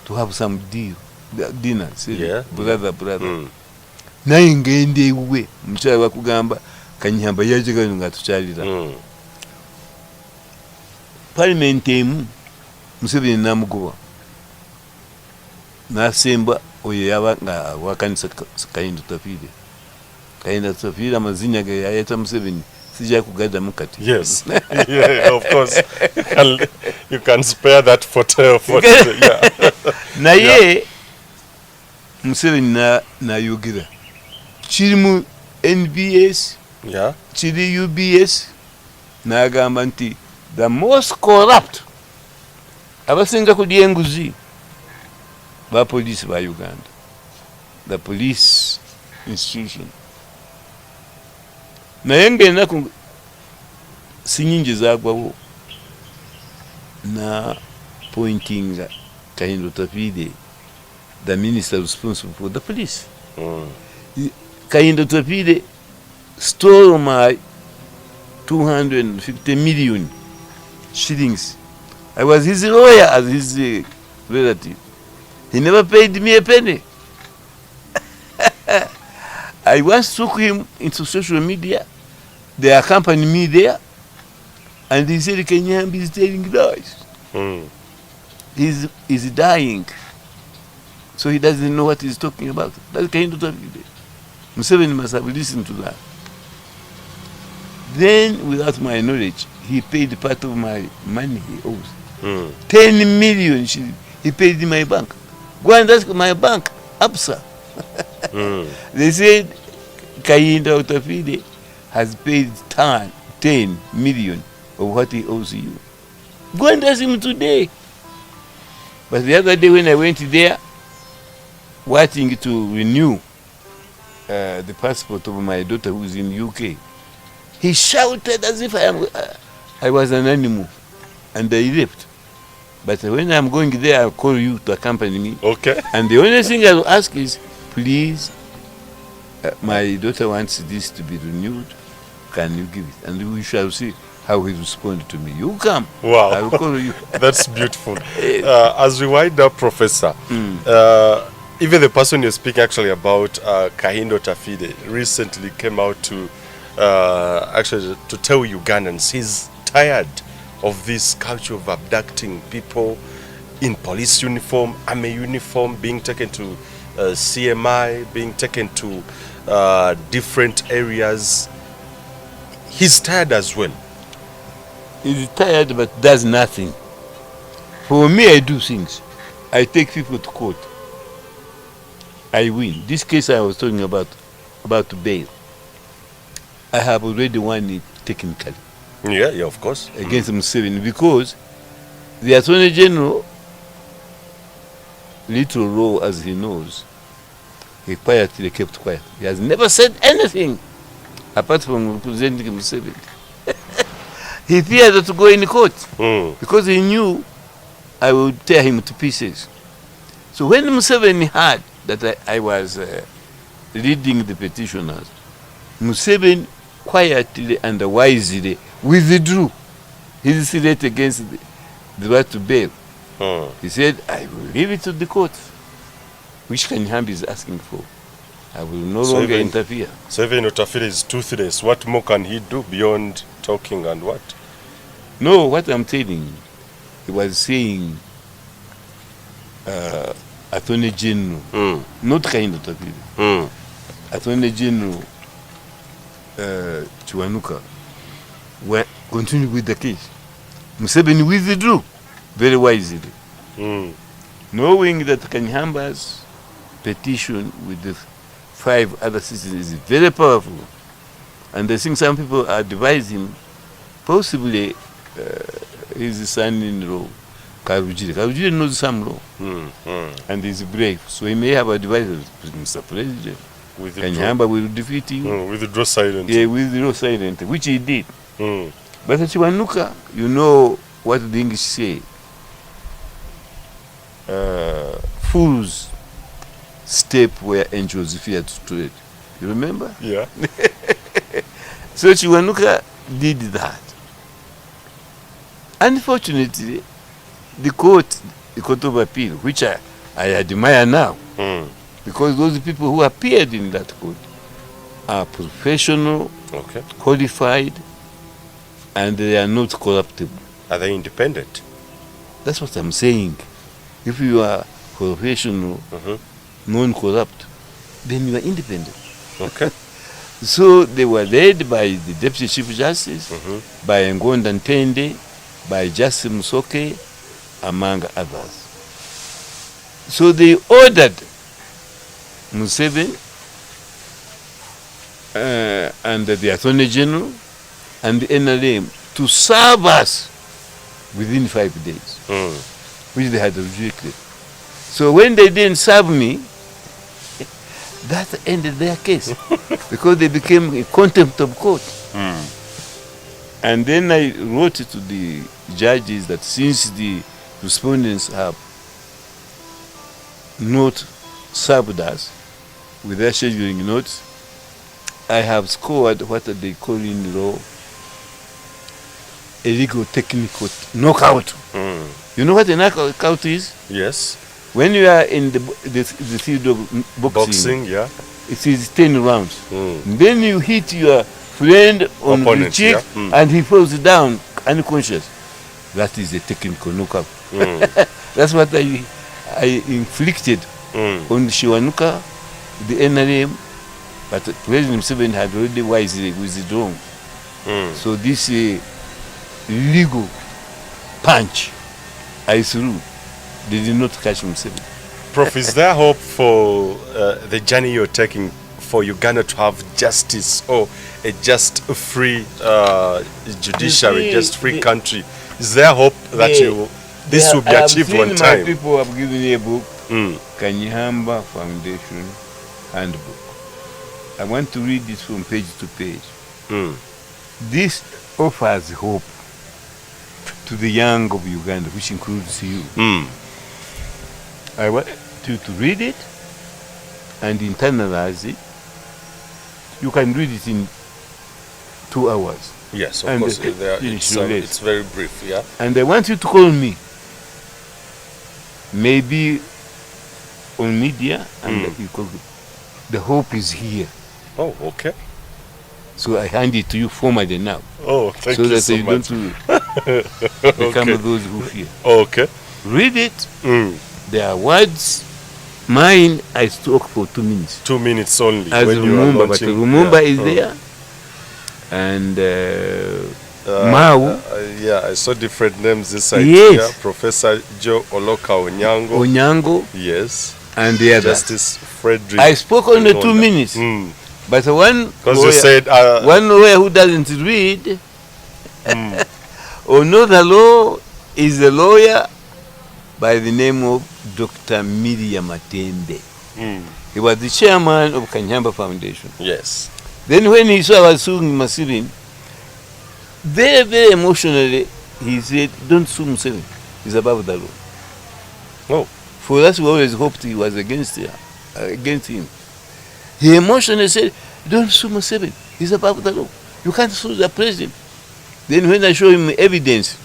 to have some dinner. Brother. Naye ngende ewe mukyala bakugamba Kanyeihamba yajagala nga tukyalira. Parliament emu Museveni namugoba nasemba oyo yaba nga wakanisa Kayindo Tafire. Kayindo Tafire amazinya ge yayeta Museveni sija kugaddamu kati. Yes. Yeah, of course. You can spare that for yeah. Naye Museveni nayogera kiri mu NBS, kiri UBS, n'agamba nti the most corrupt abasinga kulya enguzi ba police ba Uganda, the police institution. Naye ng'ennaku si nnyingi zaagwawo na pointing Kayindo Tafire, the minister responsible for the police. Kayindo Tafire stole my 250 million shillings. I was his lawyer as his relative. He never paid me a penny. I once took him into social media. They accompanied me there. And he said, Kanyeihamba is telling lies. He's dying. So he doesn't know what he's talking about. That's Kayindo Tafire. Museveni must have listened to that. Then, without my knowledge, he paid part of my money he owes. 10 million shillings. He paid in my bank. Go and ask my bank, ABSA. They said Kayindo Tafire has paid 10 million of what he owes you. Go and ask him today. But the other day when I went there, wanting to renew the passport of my daughter who is in UK, he shouted as if I was an animal, and I left. But when I'm going there, I'll call you to accompany me. Okay. And the only thing I'll ask is, please, my daughter wants this to be renewed. Can you give it? And we shall see how he responds to me. You come. Wow. I'll call you. That's beautiful. As we wind up, Professor, even the person you're speaking actually about, Kayindo Tafire, recently came out to actually to tell Ugandans he's tired of this culture of abducting people in police uniform, army uniform, being taken to CMI, being taken to different areas. He's tired as well. He's tired but does nothing. For me, I do things. I take people to court. I win. This case I was talking about bail, I have already won it technically. Yeah, of course. Against Museveni, because the Attorney General, little role as he knows, he quietly kept quiet. He has never said anything apart from representing Museveni. He feared to go in court because he knew I would tear him to pieces. So when Museveni heard that I was leading the petitioners, Museveni quietly and wisely withdrew his threat against the right to bail. He said, I will leave it to the court, which Kanyeihamba is asking for. I will no longer interfere. So even Tafire is toothless. What more can he do beyond talking and what? No, what I'm telling, he was saying Attorney General, not Kayindo Tafire. Attorney General Chiwanuka continued with the case. Museveni withdrew very wisely, knowing that Kanyehamba's petition with the 5 other citizens is very powerful, and I think some people are advising possibly his son-in-law, Karujire knows some law. And he's brave. So he may have advised Mr. President. Kanyeihamba will defeat you. Withdraw silently. Yeah, withdraw silently, which he did. But at Chiwanuka, you know what the English say. Fools step where angels fear to tread. You remember? Yeah. So Chiwanuka did that. Unfortunately, the court of appeal, which I admire now, because those people who appeared in that court are professional, qualified, and they are not corruptible. Are they independent? That's what I'm saying. If you are professional, non-corrupt, then you are independent. Okay. So they were led by the Deputy Chief Justice, by Ngonda Ntende, by Justice Musoke, among others. So they ordered Museveni and the Attorney General and the NRM to serve us within 5 days, which they had rejected. So when they didn't serve me, that ended their case because they became in contempt of court. And then I wrote to the judges that since the respondents have not served us with their scheduling notes, I have scored what they call in law a legal technical knockout. You know what a knockout is? Yes. When you are in the field of boxing, yeah. it is 10 rounds. Then you hit your friend on the cheek and he falls down unconscious. That is a technical knockout. That's what I inflicted on Chiwanuka, the NRM, but President Museveni had already wisely withdrawn. So this legal punch I threw, they did not catch Museveni. Prof, is there hope for the journey you're taking for Uganda to have justice or a just free judiciary, just free country? Is there hope that this will be achieved one time? My people have given me a book, Kanyeihamba Foundation Handbook. I want to read this from page to page. This offers hope to the young of Uganda, which includes you. I want you to read it and internalize it. You can read it in 2 hours. Yes, of course. It's very brief, yeah. And I want you to call me. Maybe on media, and you call it. The hope is here. Oh, okay. So I hand it to you formally now. Oh, thank you so much. So that you don't become those who fear. Okay. Read it. There are words. Mine, I spoke for 2 minutes. 2 minutes only. As when Rumumba, but Rumumba is there. And Mau. Yeah, I saw different names this side. Yes. Yeah. Professor Joe Oloka Onyango. Yes. And the other. Justice Frederick. I spoke only 2 minutes. But one lawyer who doesn't read or know the law is a lawyer by the name of Dr. Miriam Atende. He was the chairman of Kanyeihamba Foundation. Yes. Then when he saw I was suing Museveni, very, very emotionally, he said, don't sue Museveni. He's above the law. Oh. For us, we always hoped he was against him. He emotionally said, don't sue Museveni. He's above the law. You can't sue the president. Then when I show him evidence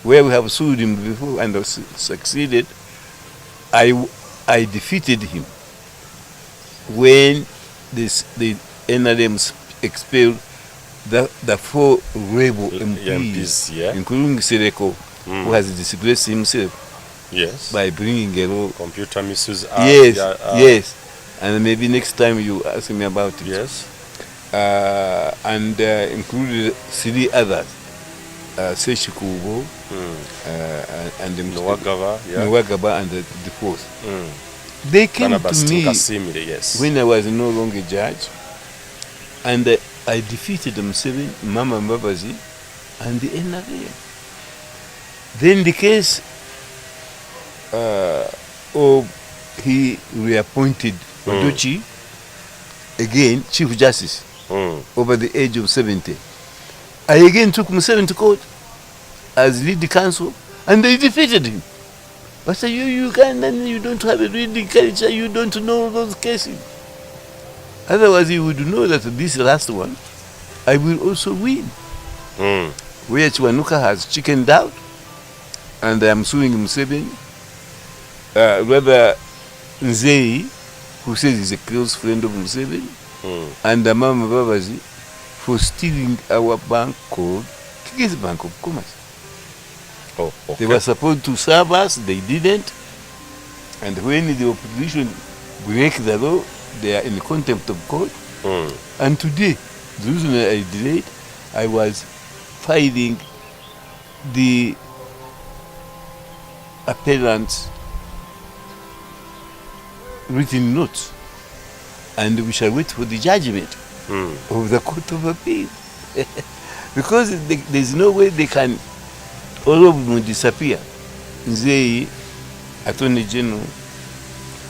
where we have sued him before and succeeded, I defeated him when the NRM expelled the 4 rebel MPs, including Sereko, who has disgraced himself by bringing a law. Computer misuse. Yes. And maybe next time you ask me about it. Yes. And included 3 others. Seshikubo, and Nwagaba and the 4th. They came to me when I was no longer judge, and I defeated Museveni, Mama Mbabazi, and the NRM. Then the case of he reappointed Oduchi again Chief Justice over the age of 70. I again took Museveni to court as lead counsel, and they defeated him. But say, you Ugandan, you don't have a reading culture, you don't know those cases. Otherwise, you would know that this last one, I will also win. Where Chiwanuka has chickened out, and I am suing Museveni. Rather, Nzei, who says he's a close friend of Museveni, and Mama Babazi for stealing our bank called Kigezi Bank of Commerce. Oh, okay. They were supposed to serve us, they didn't. And when the opposition break the law, they are in contempt of court. And today, the reason I delayed, I was filing the appellant's written notes, and we shall wait for the judgment of the Court of Appeal. Because there's no way they can, all of them will disappear. Nzei, Attorney General,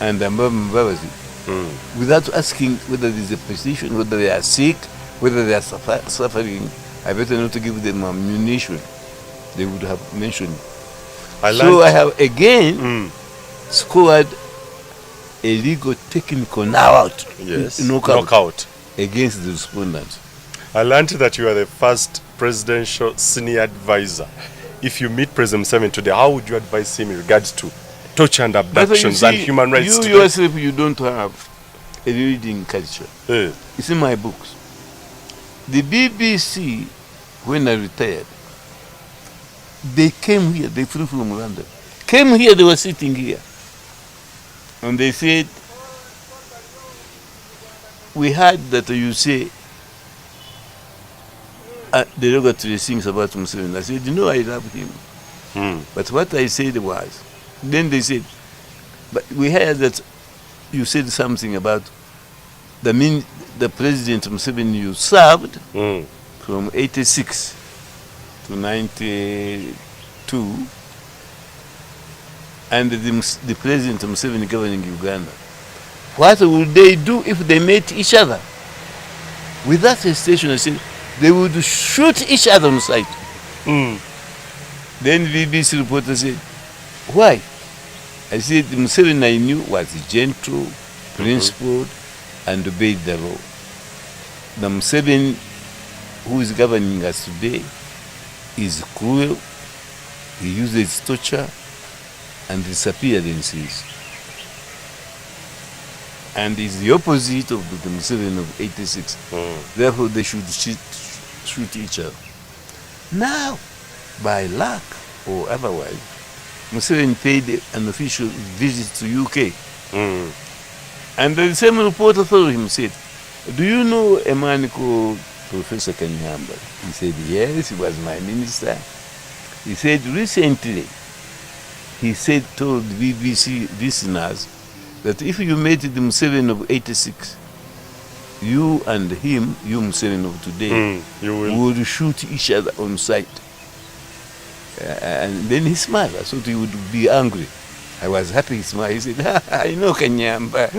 and Mbabazi, without asking whether there's a petition, whether they are sick, whether they are suffering. I better not to give them ammunition. They would have mentioned. So I have again scored a legal technical knockout against the respondents. I learned that you are the first presidential senior advisor. If you meet President Museveni today, how would you advise him in regards to torture and abductions and human rights? You yourself, you don't have a reading culture. It's in my books. The BBC, when I retired, they came here, they flew from London. Came here, they were sitting here. And they said, we heard that you say derogatory things about Museveni. I said, no, I love him. But what I said was, then they said, but we heard that you said something about the President Museveni you served from 86 to 92, and the President Museveni governing Uganda. What would they do if they met each other? With that hesitation, I said, they would shoot each other on sight. Then the BBC reporter said, why? I said, Museveni I knew was gentle, principled, and obeyed the law. The Museveni who is governing us today is cruel, he uses torture and disappearances, and is the opposite of the Museveni of 86. Therefore, they should shoot each other. Now, by luck or otherwise, Museveni paid an official visit to UK. And the same reporter followed him said, do you know a man called Professor Kanyeihamba? He said, yes, he was my minister. He said, recently, he said, told BBC listeners that if you met the Museveni of 86, you and him, you Museveni of today, would shoot each other on sight. And then he smiled. I thought he would be angry. I was happy he smiled. He said, I know Kanyeihamba.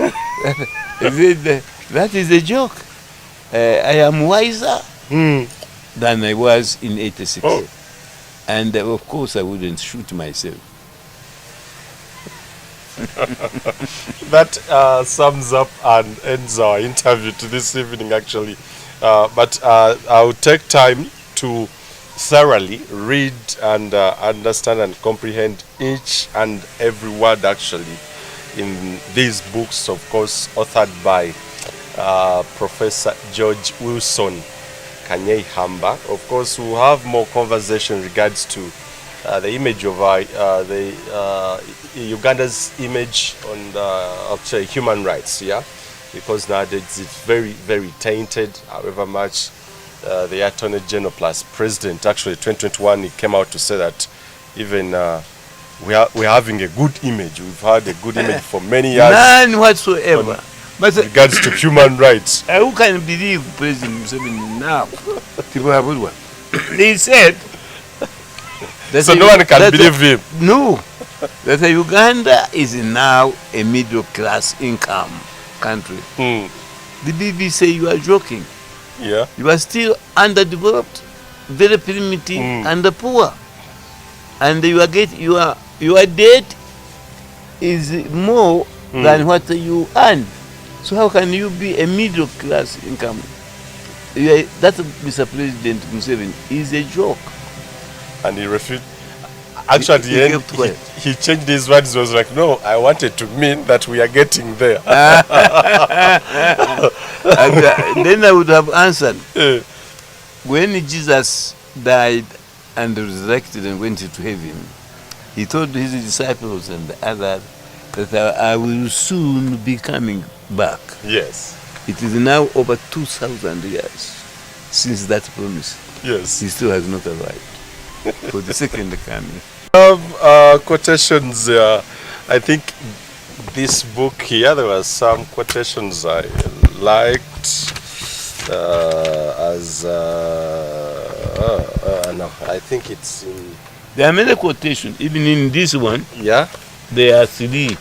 He said, that is a joke. I am wiser than I was in 86. And of course I wouldn't shoot myself. That sums up and ends our interview to this evening, actually. But I'll take time to thoroughly read and understand and comprehend each and every word, actually, in these books, of course, authored by Professor George Wilson Kanyeihamba. Of course, we'll have more conversation in regards to the image of Uganda's image on actually human rights, because nowadays it's very, very tainted. However much the Attorney General plus President, actually 2021, he came out to say that even we're having a good image. We've had a good image for many years. None whatsoever. But regards to human rights. Who can believe President Museveni now? He said, So no one can believe him. No. That Uganda is now a middle class income country. The BBC say you are joking. Yeah. You are still underdeveloped, very primitive and poor. And your debt is more than what you earn. So how can you be a middle class income? That Mr. President Museveni is a joke. And he refused. Actually, at the end, he changed his words. He was like, no, I wanted to mean that we are getting there. And, then I would have answered, when Jesus died and resurrected and went into heaven, he told his disciples and the others that I will soon be coming back. Yes. It is now over 2,000 years since that promise. Yes. He still has not arrived for the second coming. Quotations. I think this book here, there were some quotations I liked. No, I think it's in. There are many quotations. Even in this one, Yeah. there are 3.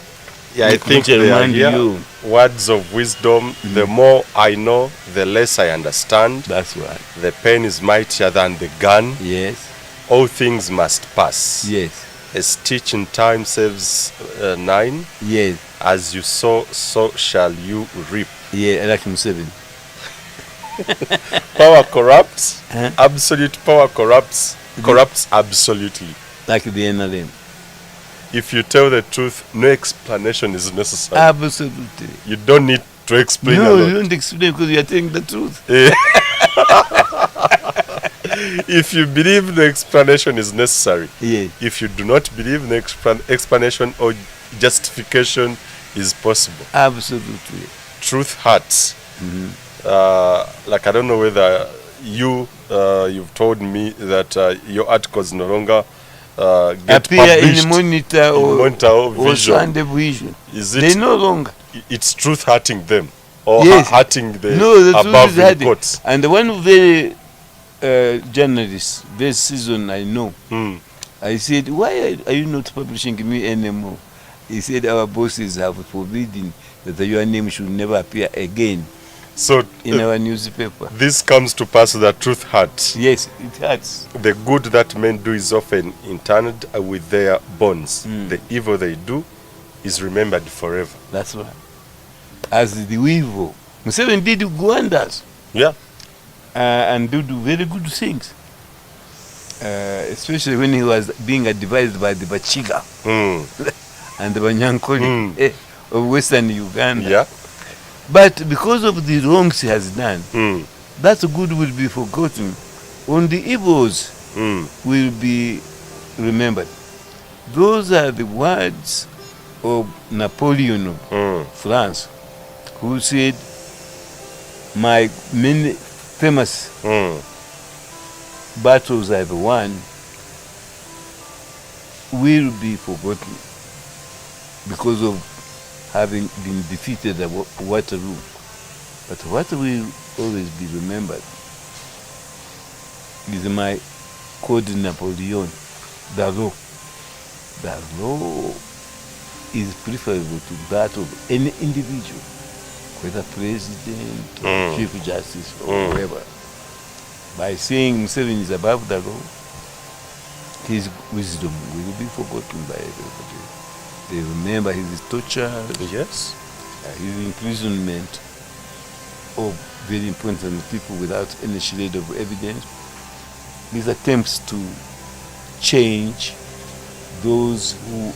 Yeah, I think which they are remind here. you. Words of wisdom. The more I know, the less I understand. That's right. The pen is mightier than the gun. Yes. All things must pass. Yes. A stitch in time saves 9. Yes. As you sow, so shall you reap. Yeah, like Museveni. Power corrupts. Huh? Absolute power corrupts absolutely. Like the NLM. If you tell the truth, no explanation is necessary. Absolutely. You don't need to explain a No, lot. you don't explain because you are telling the truth. If you believe the explanation is necessary, Yes. if you do not believe the explanation or justification is possible. Absolutely. Truth hurts. Like, I don't know whether you've told me that your articles no longer get Appear published in Monitor or Vision. Sunday Vision. Is They it no longer. it's truth hurting them or Yes. hurting the No, the truth above is in hurting. quotes? And the one very journalist, very seasoned, I know. I said, why are you not publishing me anymore? He said, our bosses have forbidden that your name should never appear again So in our newspaper. this comes to pass that truth hurts. Yes, it hurts. The good that men do is often interred with their bones. The evil they do is remembered forever. That's right. As the evil. Museveni did Ugandans Yeah. and do very good things. Especially when he was being advised by the Bachiga and the Banyankoli of Western Uganda. Yeah. But because of the wrongs he has done, that good will be forgotten. Only evils will be remembered. Those are the words of Napoleon of France, who said, my many famous battles I've won will be forgotten because of having been defeated at Waterloo. But what will always be remembered is my code Napoleon, the law. The law is preferable to that of any individual, whether president or chief justice or whoever. By saying Museveni is above the law, his wisdom will be forgotten by everybody. They remember his torture, Yes. his imprisonment of very important people without any shred of evidence, his attempts to change those who,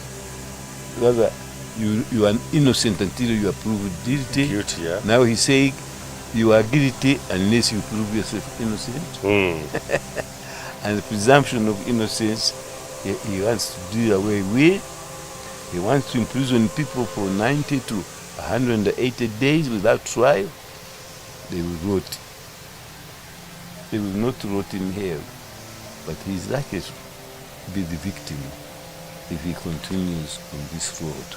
rather, you are innocent until you are proved guilty. Guilty, yeah. Now he's saying you are guilty unless you prove yourself innocent. And the presumption of innocence he wants to do away with. He wants to imprison people for 90 to 180 days without trial. They will rot. They will not rot in hell, but he is likely to be the victim if he continues on this road.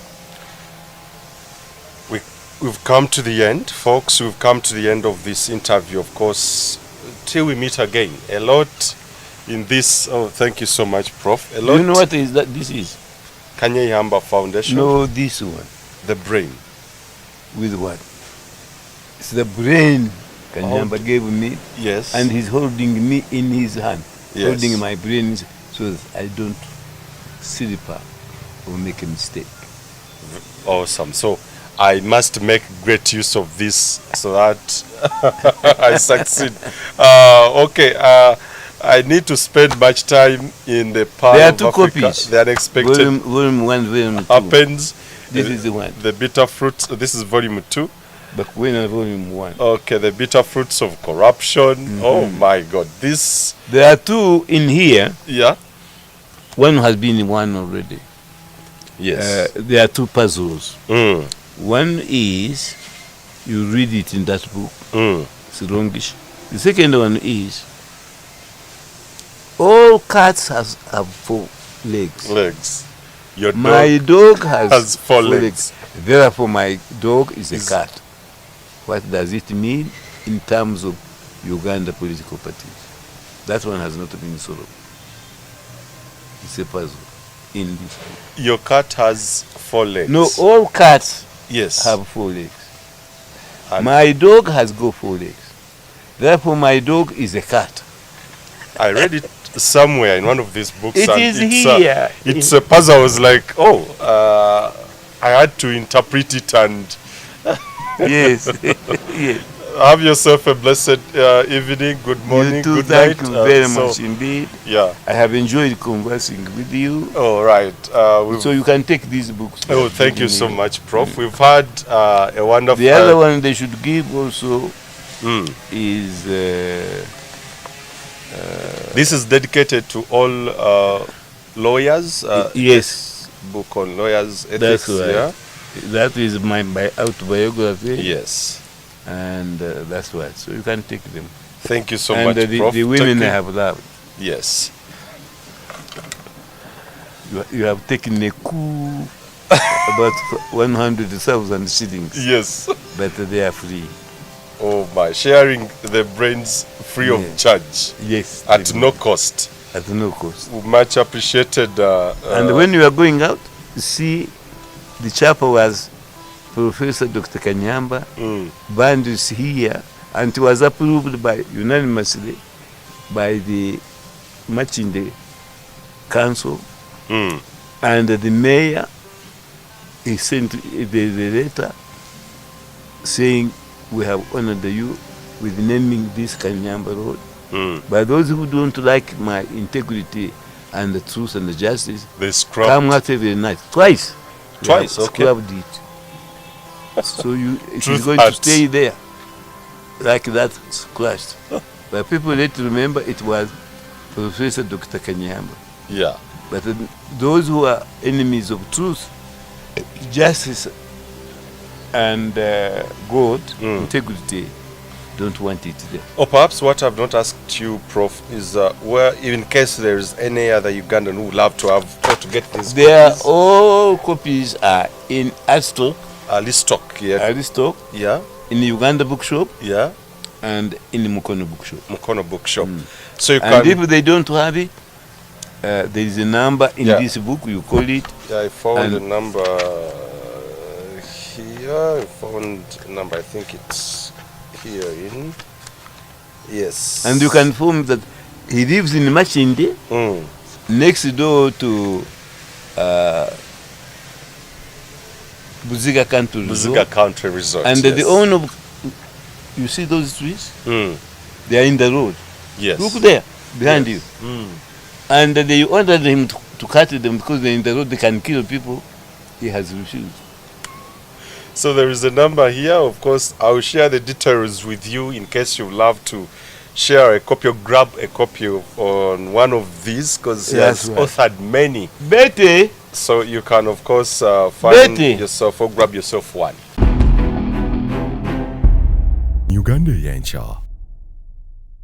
We've come to the end, folks. We've come to the end of this interview, of course. Till we meet again, a lot in this. Oh, thank you so much, Prof. A Do lot. you know what is that? This is Kanyeihamba Foundation. no this one The brain. with what? It's the brain Kanyeihamba gave me, Yes. and he's holding me in his hand, Yes. holding my brain so that I don't slip up or make a mistake. Awesome. So I must make great use of this so that I succeed. Okay. I need to spend much time in the part There are of two Africa. copies. The unexpected Volume 1, volume 2. happens. This is the one. The bitter fruits. This is volume 2. But when volume 1. Okay, the bitter fruits of corruption. Oh my God, this. There are two in here. Yeah. One has been in one already. Yes. There are two puzzles. Mm. One is, you read it in that book. Mm. It's longish. The second one is, all cats have 4 legs. Legs. Your dog My dog has 4 legs. Therefore, my dog is Is- a cat. What does it mean in terms of Uganda political parties? That one has not been solved. It's a puzzle in this book. Your cat has 4 legs. No, all cats Yes. have 4 legs. And My dog has got 4 legs. Therefore, my dog is a cat. I read it somewhere in one of these books. It and is it's here. It's a puzzle. I was like, oh, I had to interpret it and Yes. Yes. have yourself a blessed evening. Good morning. You too, Good thank night. you very So, much indeed. Yeah. I have enjoyed conversing with you. All right. So you can take these books. Oh, thank you so much, Prof. We've had a wonderful. The other one they should give also Mm. is This is dedicated to all lawyers. yes, Book on lawyers' ethics. that's right. Yeah. That is my autobiography. Yes. And that's right. So you can take them. Thank you so and much, the Prof. women Thank I you. have loved. Yes. You have taken a coup about 100,000 shillings, Yes. but they are free. Oh my, sharing the brains free of Yeah. charge Yes, at no cost. at no cost. Much appreciated. And when you are going out, see, the chapel was Professor Dr. Kanyeihamba, Mm, band is here, and it was approved by unanimously by the Machinde Council, mm, and the mayor, he sent the letter saying, we have honored you with naming this Kanyeihamba Road. mm. But those who don't like my integrity and the truth and the justice, They scrubbed. come out every night. Twice. We Twice, have okay. Scrubbed it. So it Truth is going to hurts. stay there. Like that, crushed. But people need to remember it was Professor Dr. Kanyeihamba. Yeah. But those who are enemies of truth, justice, and God, Mm. integrity, don't want it there. Or perhaps what I've not asked you, Prof, is where, in case there is any other Ugandan who would love to have or to get this. Their all copies are in Aristoc, Listock, yeah. Aristoc, Yeah, in the Uganda bookshop, yeah. and in the Mukono bookshop. Mukono bookshop. So you And can. if they don't have it, there is a number in Yeah. this book, you call it. Yeah, I found and- the number here. I found a number. I think it's here in. Yes. And you can inform that he lives in Machinde, Mm. next door to Buziga Country Buziga Resort. Country Resort. And yes. the owner of, you see those trees? Mm. They are in the road. Yes. Look there, behind Yes. you. Mm. And they ordered him to cut them because they're in the road, they can kill people. He has refused. So there is a number here. Of course, I'll share the details with you in case you love to share a copy or grab a copy on one of these, because he That's has right. authored many. Betty, So you can, of course, find Betty. yourself or grab yourself one. Uganda Eyenkya